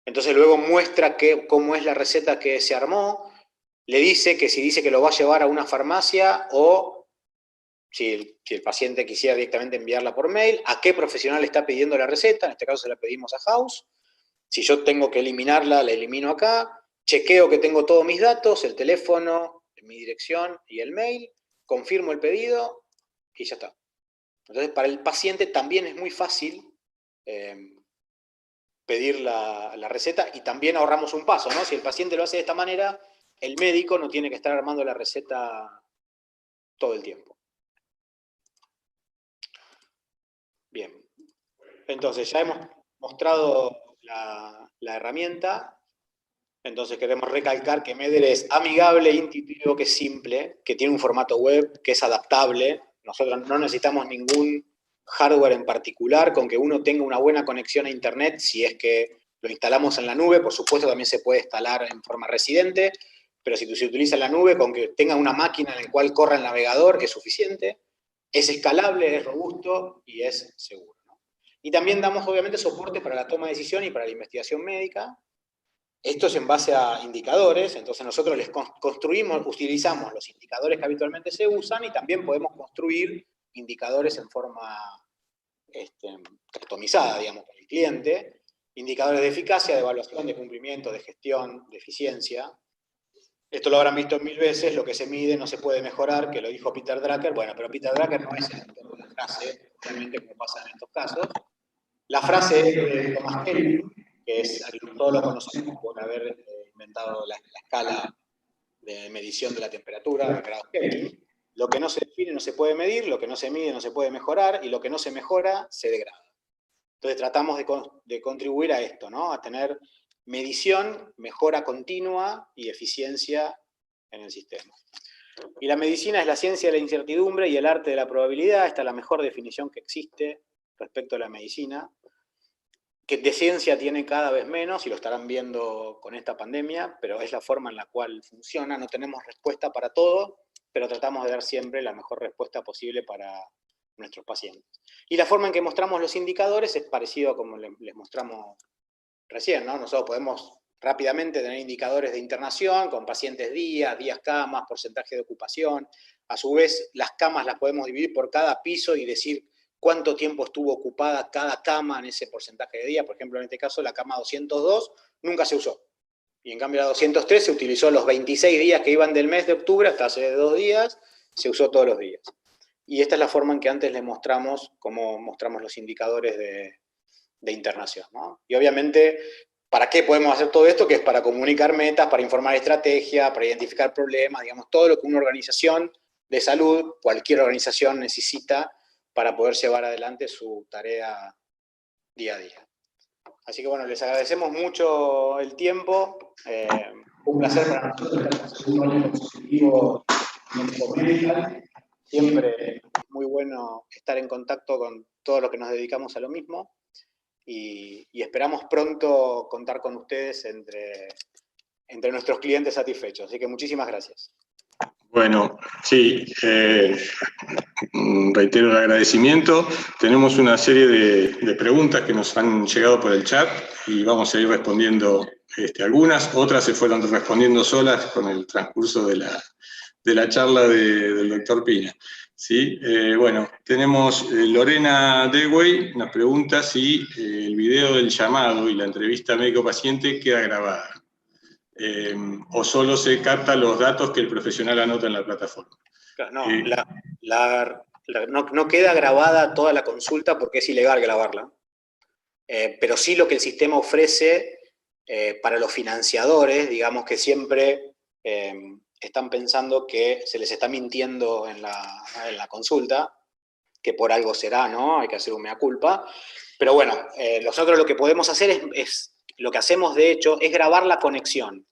Entonces luego muestra cómo es la receta que se armó, le dice que si dice que lo va a llevar a una farmacia o si el paciente quisiera directamente enviarla por mail, a qué profesional está pidiendo la receta, en este caso se la pedimos a House. Si yo tengo que eliminarla, la elimino acá, chequeo que tengo todos mis datos, el teléfono, mi dirección y el mail, confirmo el pedido y ya está. Entonces, para el paciente también es muy fácil pedir la receta y también ahorramos un paso, ¿no? Si el paciente lo hace de esta manera, el médico no tiene que estar armando la receta todo el tiempo. Bien. Entonces, ya hemos mostrado la herramienta. Entonces, queremos recalcar que Medder es amigable, intuitivo, que es simple, que tiene un formato web, que es adaptable. Nosotros no necesitamos ningún hardware en particular, con que uno tenga una buena conexión a Internet, si es que lo instalamos en la nube. Por supuesto, también se puede instalar en forma residente, pero si se utiliza en la nube, con que tenga una máquina en la cual corra el navegador, es suficiente. Es escalable, es robusto y es seguro, ¿no? Y también damos, obviamente, soporte para la toma de decisión y para la investigación médica. Esto es en base a indicadores, entonces nosotros les utilizamos los indicadores que habitualmente se usan y también podemos construir indicadores en forma customizada, digamos, para el cliente. Indicadores de eficacia, de evaluación, de cumplimiento, de gestión, de eficiencia. Esto lo habrán visto 1000 veces, lo que se mide no se puede mejorar, que lo dijo Peter Drucker. Bueno, pero Peter Drucker no es el autor de la frase, realmente como pasa en estos casos. La frase es de Thomas Kelvin, que es, todos lo conocemos por haber inventado la escala de medición de la temperatura, de grados Kelvin. Lo que no se define no se puede medir, lo que no se mide no se puede mejorar, y lo que no se mejora se degrada. Entonces tratamos de contribuir a esto, ¿no? A tener medición, mejora continua y eficiencia en el sistema. Y la medicina es la ciencia de la incertidumbre y el arte de la probabilidad. Esta es la mejor definición que existe respecto a la medicina, que de ciencia tiene cada vez menos, y lo estarán viendo con esta pandemia, pero es la forma en la cual funciona. No tenemos respuesta para todo, pero tratamos de dar siempre la mejor respuesta posible para nuestros pacientes. Y la forma en que mostramos los indicadores es parecido a como les mostramos recién, ¿no? Nosotros podemos rápidamente tener indicadores de internación con pacientes días camas, porcentaje de ocupación. A su vez, las camas las podemos dividir por cada piso y decir cuánto tiempo estuvo ocupada cada cama en ese porcentaje de días. Por ejemplo, en este caso, la cama 202 nunca se usó. Y en cambio la 203 se utilizó los 26 días que iban del mes de octubre hasta hace 2 días, se usó todos los días. Y esta es la forma en que antes les mostramos cómo mostramos los indicadores de internación, ¿no? Y obviamente, ¿para qué podemos hacer todo esto? Que es para comunicar metas, para informar estrategia, para identificar problemas, digamos, todo lo que una organización de salud, cualquier organización necesita para poder llevar adelante su tarea día a día. Así que bueno, les agradecemos mucho el tiempo. Un placer para nosotros estar en el segundo año consecutivo en Expo. Siempre muy bueno estar en contacto con todos los que nos dedicamos a lo mismo. Y esperamos pronto contar con ustedes entre nuestros clientes satisfechos. Así que muchísimas gracias. Bueno, sí, reitero el agradecimiento. Tenemos una serie de preguntas que nos han llegado por el chat y vamos a ir respondiendo algunas. Otras se fueron respondiendo solas con el transcurso de la charla del doctor Pina. ¿Sí? Bueno, tenemos Lorena Dewey, nos pregunta si el video del llamado y la entrevista médico-paciente queda grabada. O solo se captan los datos que el profesional anota en la plataforma. No, no queda grabada toda la consulta porque es ilegal grabarla. Pero sí lo que el sistema ofrece para los financiadores, digamos que siempre están pensando que se les está mintiendo en la consulta, que por algo será, ¿no? Hay que hacer un mea culpa. Pero bueno, nosotros lo que podemos hacer lo que hacemos de hecho es grabar la conexión.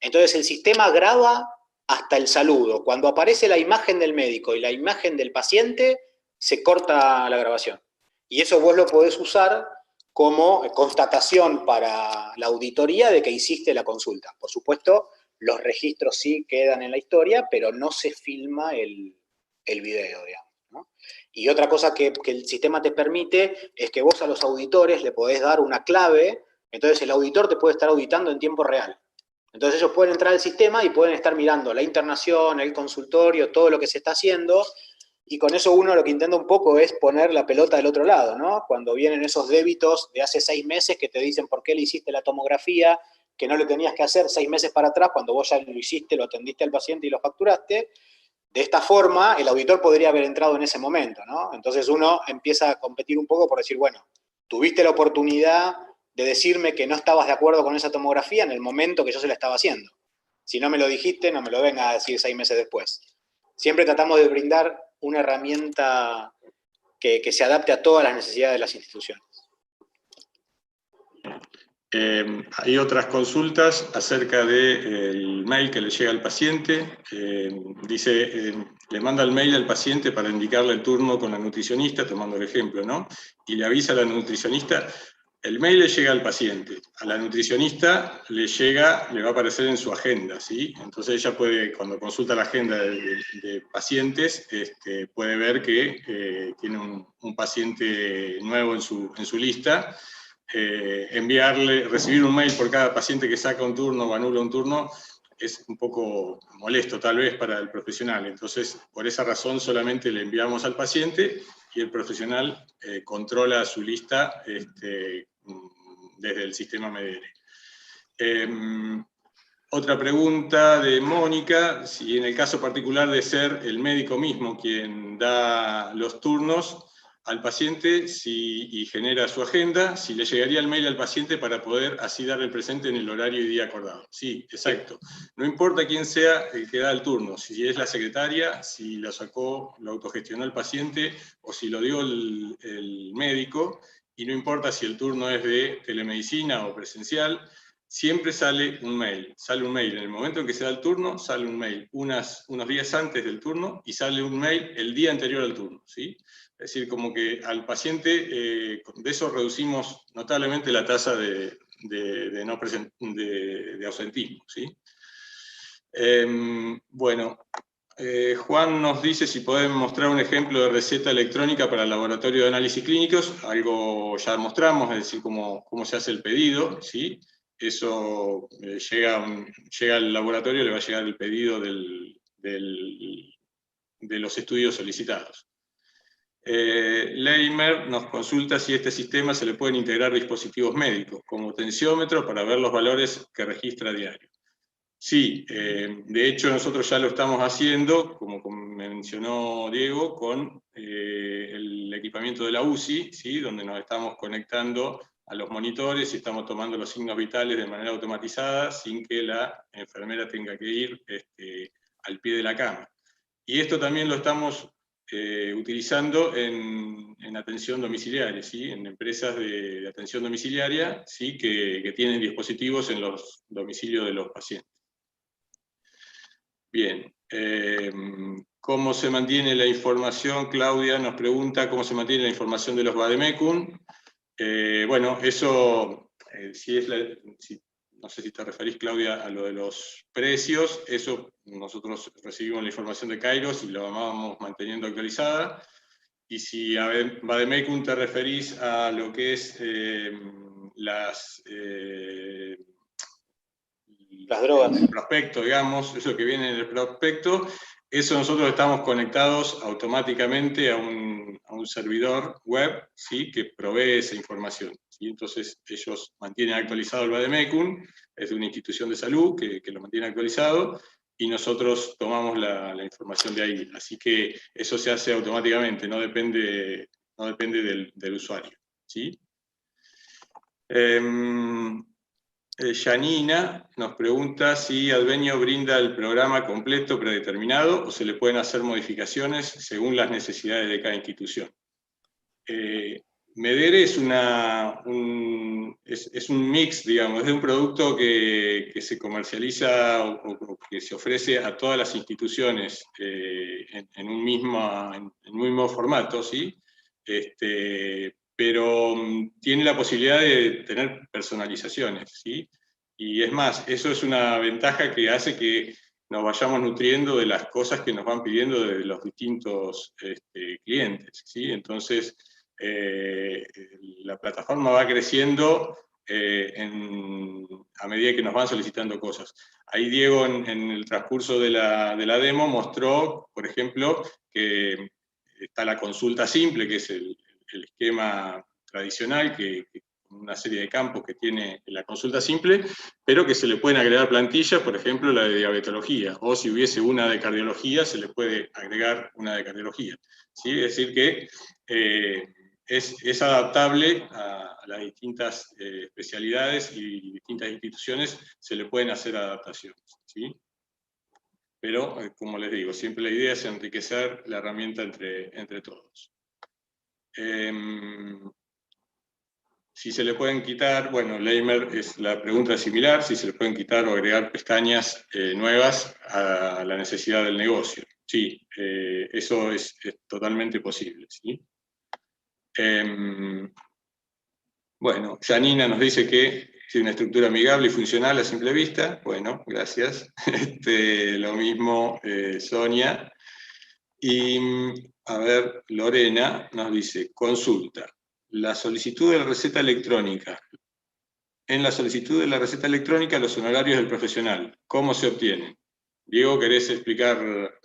Entonces el sistema graba hasta el saludo. Cuando aparece la imagen del médico y la imagen del paciente, se corta la grabación. Y eso vos lo podés usar como constatación para la auditoría de que hiciste la consulta. Por supuesto, los registros sí quedan en la historia, pero no se filma el video, digamos, ¿no? Y otra cosa que el sistema te permite es que vos a los auditores le podés dar una clave, entonces el auditor te puede estar auditando en tiempo real. Entonces ellos pueden entrar al sistema y pueden estar mirando la internación, el consultorio, todo lo que se está haciendo, y con eso uno lo que intenta un poco es poner la pelota del otro lado, ¿no? Cuando vienen esos débitos de hace 6 meses que te dicen por qué le hiciste la tomografía, que no le tenías que hacer 6 meses para atrás, cuando vos ya lo hiciste, lo atendiste al paciente y lo facturaste. De esta forma, el auditor podría haber entrado en ese momento, ¿no? Entonces uno empieza a competir un poco por decir, bueno, tuviste la oportunidad de decirme que no estabas de acuerdo con esa tomografía en el momento que yo se la estaba haciendo. Si no me lo dijiste, no me lo vengas a decir 6 meses después. Siempre tratamos de brindar una herramienta que se adapte a todas las necesidades de las instituciones. Hay otras consultas acerca del mail que le llega al paciente. Dice, le manda el mail al paciente para indicarle el turno con la nutricionista, tomando el ejemplo, ¿no? Y le avisa a la nutricionista, el mail le llega al paciente, a la nutricionista le va a aparecer en su agenda, ¿sí? Entonces ella puede, cuando consulta la agenda de pacientes, puede ver que tiene un paciente nuevo en su lista. Recibir un mail por cada paciente que saca un turno o anula un turno es un poco molesto tal vez para el profesional. Entonces, por esa razón solamente le enviamos al paciente y el profesional controla su lista desde el sistema Medere. Otra pregunta de Mónica, si en el caso particular de ser el médico mismo quien da los turnos al paciente y genera su agenda, si le llegaría el mail al paciente para poder así darle presente en el horario y día acordado. Sí, exacto. No importa quién sea el que da el turno, si es la secretaria, si lo sacó, lo autogestionó el paciente o si lo dio el médico, y no importa si el turno es de telemedicina o presencial, siempre sale un mail. Sale un mail en el momento en que se da el turno, sale un mail unos días antes del turno y sale un mail el día anterior al turno, ¿sí? Es decir, como que al paciente, de eso reducimos notablemente la tasa de ausentismo, ¿sí? Bueno, Juan nos dice si podemos mostrar un ejemplo de receta electrónica para el laboratorio de análisis clínicos. Algo ya mostramos, es decir, cómo se hace el pedido, ¿sí? Eso llega al laboratorio, le va a llegar el pedido de los estudios solicitados. Leimer nos consulta si a este sistema se le pueden integrar dispositivos médicos, como tensiómetro, para ver los valores que registra a diario. Sí, de hecho nosotros ya lo estamos haciendo, como mencionó Diego, con el equipamiento de la UCI, ¿sí? Donde nos estamos conectando a los monitores y estamos tomando los signos vitales de manera automatizada, sin que la enfermera tenga que ir al pie de la cama. Y esto también lo estamos utilizando en atención domiciliaria, ¿sí? En empresas de atención domiciliaria, ¿sí? que tienen dispositivos en los domicilios de los pacientes. Bien, ¿cómo se mantiene la información? Claudia nos pregunta cómo se mantiene la información de los Vademecum. Bueno, eso, no sé si te referís, Claudia, a lo de los precios. Eso nosotros recibimos la información de Kairos y la vamos manteniendo actualizada. Y si a Vademecum te referís a lo que es las drogas, el prospecto, digamos, eso que viene en el prospecto, eso nosotros estamos conectados automáticamente a un servidor web, ¿sí? Que provee esa información, ¿sí? Entonces ellos mantienen actualizado el Vademecum, es de una institución de salud que lo mantiene actualizado, y nosotros tomamos la información de ahí. Así que eso se hace automáticamente, no depende del usuario, ¿sí? Janina nos pregunta si Advenio brinda el programa completo predeterminado o se le pueden hacer modificaciones según las necesidades de cada institución. Medere es un mix, digamos, es un producto que se comercializa o que se ofrece a todas las instituciones en un mismo formato, ¿sí? Pero tiene la posibilidad de tener personalizaciones, ¿sí? Y es más, eso es una ventaja que hace que nos vayamos nutriendo de las cosas que nos van pidiendo de los distintos clientes, ¿sí? Entonces, la plataforma va creciendo a medida que nos van solicitando cosas. Ahí Diego, en el transcurso de la demo, mostró, por ejemplo, que está la consulta simple, que es el esquema tradicional, que con una serie de campos que tiene la consulta simple, pero que se le pueden agregar plantillas, por ejemplo, la de diabetología, o si hubiese una de cardiología, se le puede agregar una de cardiología, ¿sí? Es decir que es adaptable a las distintas especialidades y distintas instituciones, se le pueden hacer adaptaciones, ¿sí? Pero, como les digo, siempre la idea es enriquecer la herramienta entre todos. Si se le pueden quitar, bueno, Leimer, la pregunta es similar, si se le pueden quitar o agregar pestañas nuevas a la necesidad del negocio. Sí, eso es totalmente posible, ¿sí? Bueno, Janina nos dice que tiene una estructura amigable y funcional a simple vista. Bueno, gracias. Lo mismo Sonia. Y, a ver, Lorena nos dice, consulta. La solicitud de la receta electrónica. En la solicitud de la receta electrónica, los honorarios del profesional, ¿cómo se obtienen? Diego, ¿querés explicar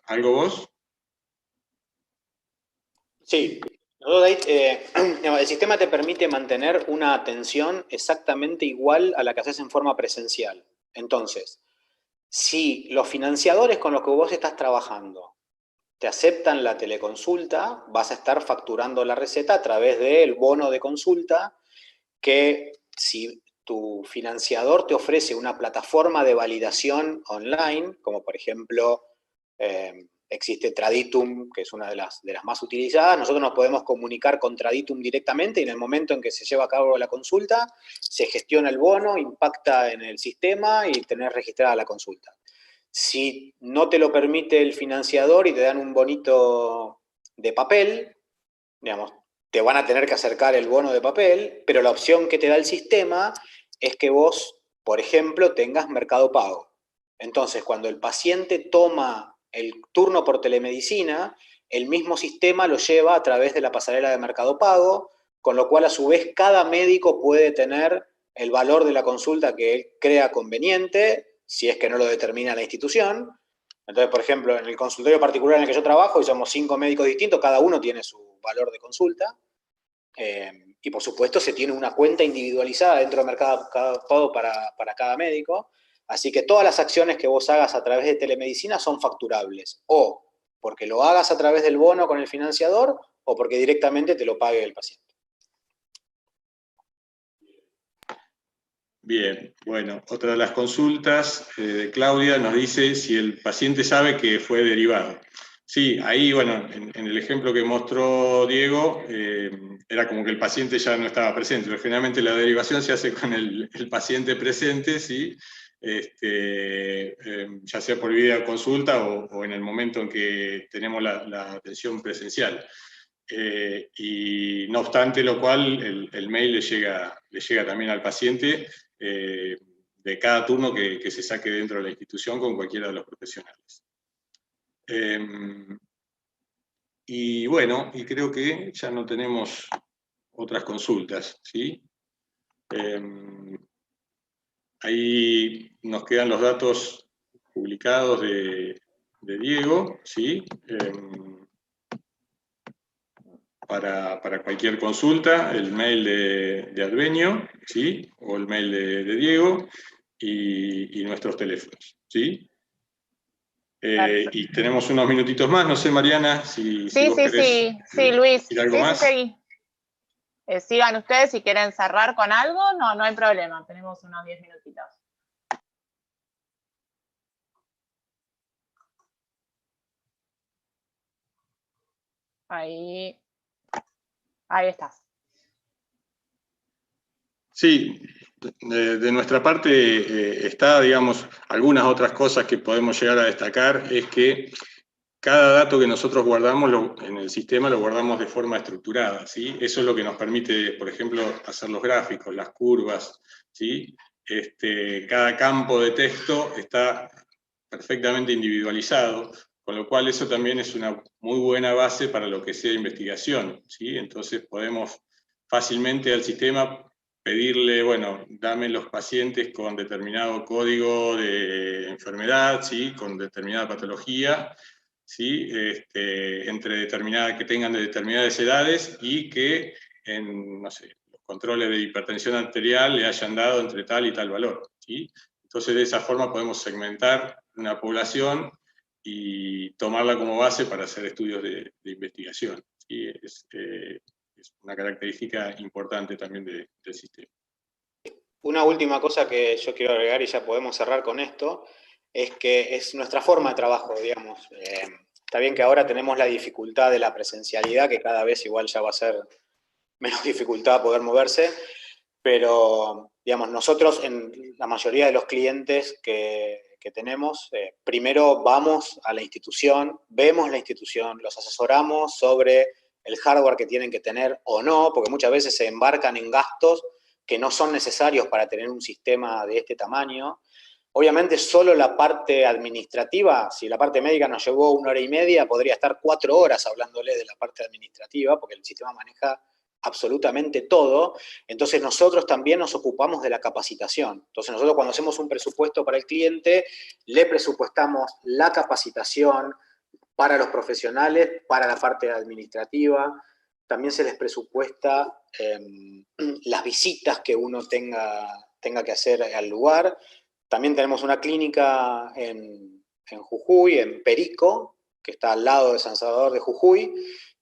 algo vos? Sí. El sistema te permite mantener una atención exactamente igual a la que haces en forma presencial. Entonces, si los financiadores con los que vos estás trabajando te aceptan la teleconsulta, vas a estar facturando la receta a través del bono de consulta, que si tu financiador te ofrece una plataforma de validación online, como por ejemplo existe Traditum, que es una de las más utilizadas, nosotros nos podemos comunicar con Traditum directamente y en el momento en que se lleva a cabo la consulta, se gestiona el bono, impacta en el sistema y tenés registrada la consulta. Si no te lo permite el financiador y te dan un bonito de papel, digamos, te van a tener que acercar el bono de papel, pero la opción que te da el sistema es que vos, por ejemplo, tengas Mercado Pago. Entonces, cuando el paciente toma el turno por telemedicina, el mismo sistema lo lleva a través de la pasarela de Mercado Pago, con lo cual a su vez cada médico puede tener el valor de la consulta que él crea conveniente, si es que no lo determina la institución. Entonces, por ejemplo, en el consultorio particular en el que yo trabajo, y somos 5 médicos distintos, cada uno tiene su valor de consulta, y por supuesto se tiene una cuenta individualizada dentro del Mercado Pago para cada médico, así que todas las acciones que vos hagas a través de telemedicina son facturables, o porque lo hagas a través del bono con el financiador, o porque directamente te lo pague el paciente. Bien, bueno, otra de las consultas de Claudia nos dice si el paciente sabe que fue derivado. Sí, ahí, bueno, en el ejemplo que mostró Diego, era como que el paciente ya no estaba presente, pero generalmente la derivación se hace con el paciente presente, ¿sí? Ya sea por videoconsulta o en el momento en que tenemos la atención presencial. Y no obstante lo cual, el mail le llega también al paciente de cada turno que se saque dentro de la institución con cualquiera de los profesionales. Y bueno, y creo que ya no tenemos otras consultas, ¿sí? Ahí nos quedan los datos publicados de Diego, ¿sí? Para cualquier consulta, el mail de Advenio, ¿sí? O el mail de Diego, y nuestros teléfonos, ¿sí? Y tenemos unos minutitos más, no sé, Mariana, si vos querés sí, Luis, decir algo más. Sí. Sigan ustedes si quieren cerrar con algo, no hay problema, tenemos unos 10 minutitos. Ahí estás. Sí, de nuestra parte está, digamos, algunas otras cosas que podemos llegar a destacar, es que cada dato que nosotros guardamos en el sistema lo guardamos de forma estructurada, ¿sí? Eso es lo que nos permite, por ejemplo, hacer los gráficos, las curvas, ¿sí? Cada campo de texto está perfectamente individualizado, con lo cual eso también es una muy buena base para lo que sea investigación, ¿sí? Entonces podemos fácilmente al sistema pedirle, bueno, dame los pacientes con determinado código de enfermedad, ¿sí? Con determinada patología, ¿sí? Que tengan de determinadas edades y que en, no sé, los controles de hipertensión arterial le hayan dado entre tal y tal valor, ¿sí? Entonces, de esa forma podemos segmentar una población y tomarla como base para hacer estudios de investigación, ¿sí? Es una característica importante también del sistema. Una última cosa que yo quiero agregar, y ya podemos cerrar con esto, es que es nuestra forma de trabajo, digamos. Está bien que ahora tenemos la dificultad de la presencialidad, que cada vez igual ya va a ser menos dificultad poder moverse, pero, digamos, nosotros en la mayoría de los clientes que tenemos, primero vamos a la institución, vemos la institución, los asesoramos sobre el hardware que tienen que tener o no, porque muchas veces se embarcan en gastos que no son necesarios para tener un sistema de este tamaño. Obviamente solo la parte administrativa, si la parte médica nos llevó 1 hora y media, podría estar 4 horas hablándole de la parte administrativa, porque el sistema maneja absolutamente todo. Entonces nosotros también nos ocupamos de la capacitación. Entonces nosotros cuando hacemos un presupuesto para el cliente, le presupuestamos la capacitación para los profesionales, para la parte administrativa. También se les presupuesta las visitas que uno tenga que hacer al lugar. También tenemos una clínica en Jujuy, en Perico, que está al lado de San Salvador de Jujuy,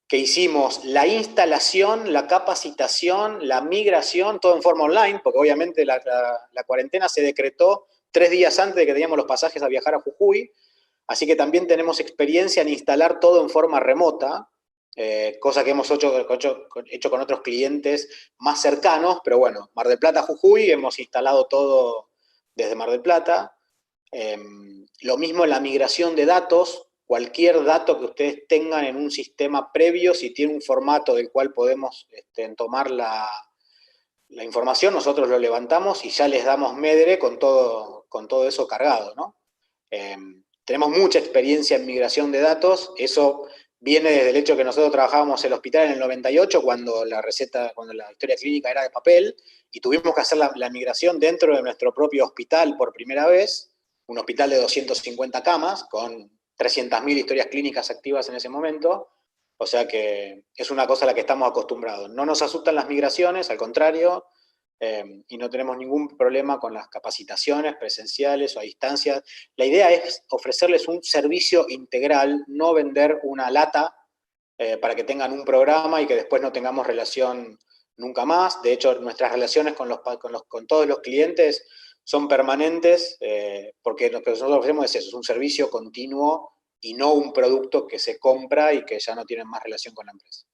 que hicimos la instalación, la capacitación, la migración, todo en forma online, porque obviamente la cuarentena se decretó 3 días antes de que teníamos los pasajes a viajar a Jujuy, así que también tenemos experiencia en instalar todo en forma remota, cosa que hemos hecho con otros clientes más cercanos, pero bueno, Mar del Plata, Jujuy, hemos instalado todo desde Mar del Plata. Lo mismo en la migración de datos. Cualquier dato que ustedes tengan en un sistema previo, si tiene un formato del cual podemos tomar la información, nosotros lo levantamos y ya les damos Medre con todo eso cargado, ¿no? Tenemos mucha experiencia en migración de datos. Eso viene desde el hecho que nosotros trabajábamos en el hospital en el 98, cuando la historia clínica era de papel, y tuvimos que hacer la migración dentro de nuestro propio hospital por primera vez, un hospital de 250 camas, con 300.000 historias clínicas activas en ese momento. O sea que es una cosa a la que estamos acostumbrados. No nos asustan las migraciones, al contrario, y no tenemos ningún problema con las capacitaciones presenciales o a distancia. La idea es ofrecerles un servicio integral, no vender una lata para que tengan un programa y que después no tengamos relación nunca más. De hecho, nuestras relaciones con todos los clientes son permanentes, porque lo que nosotros ofrecemos es eso, es un servicio continuo y no un producto que se compra y que ya no tiene más relación con la empresa.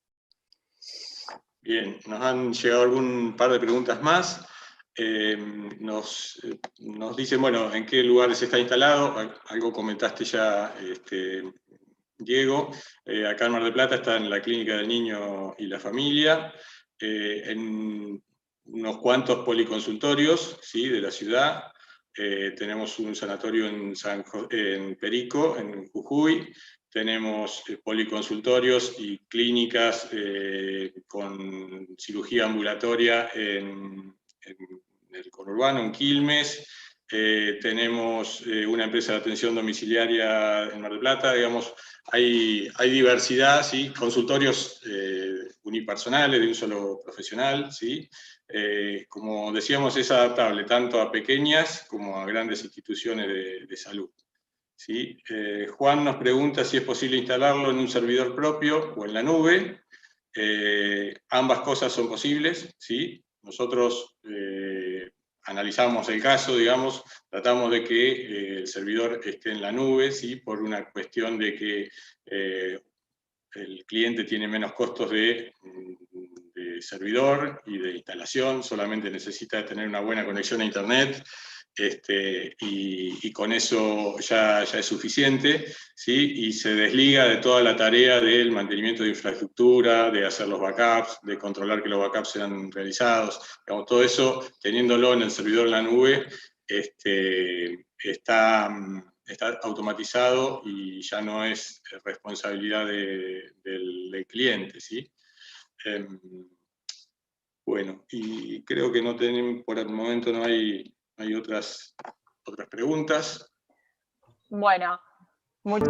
Bien, nos han llegado algún par de preguntas más. Nos dicen, bueno, ¿en qué lugares está instalado? Algo comentaste ya, Diego. Acá en Mar del Plata está en la Clínica del Niño y la Familia, en unos cuantos policonsultorios, ¿sí?, de la ciudad. Tenemos un sanatorio en Perico, en Jujuy. Tenemos policonsultorios y clínicas con cirugía ambulatoria en el conurbano, en Quilmes. Tenemos una empresa de atención domiciliaria en Mar del Plata. Digamos, hay diversidad, ¿sí?, consultorios unipersonales de un solo profesional, ¿sí? Como decíamos, es adaptable tanto a pequeñas como a grandes instituciones de salud. ¿Sí? Juan nos pregunta si es posible instalarlo en un servidor propio o en la nube. Ambas cosas son posibles, ¿sí? Nosotros analizamos el caso, digamos, tratamos de que el servidor esté en la nube, ¿sí?, por una cuestión de que el cliente tiene menos costos de servidor y de instalación, solamente necesita tener una buena conexión a internet, y con eso ya es suficiente, ¿sí? Y se desliga de toda la tarea del mantenimiento de infraestructura, de hacer los backups, de controlar que los backups sean realizados. Digamos, todo eso, teniéndolo en el servidor en la nube, está automatizado y ya no es responsabilidad del cliente, ¿sí? Bueno, y creo que no tenemos, por el momento no hay otras preguntas. Bueno, muchas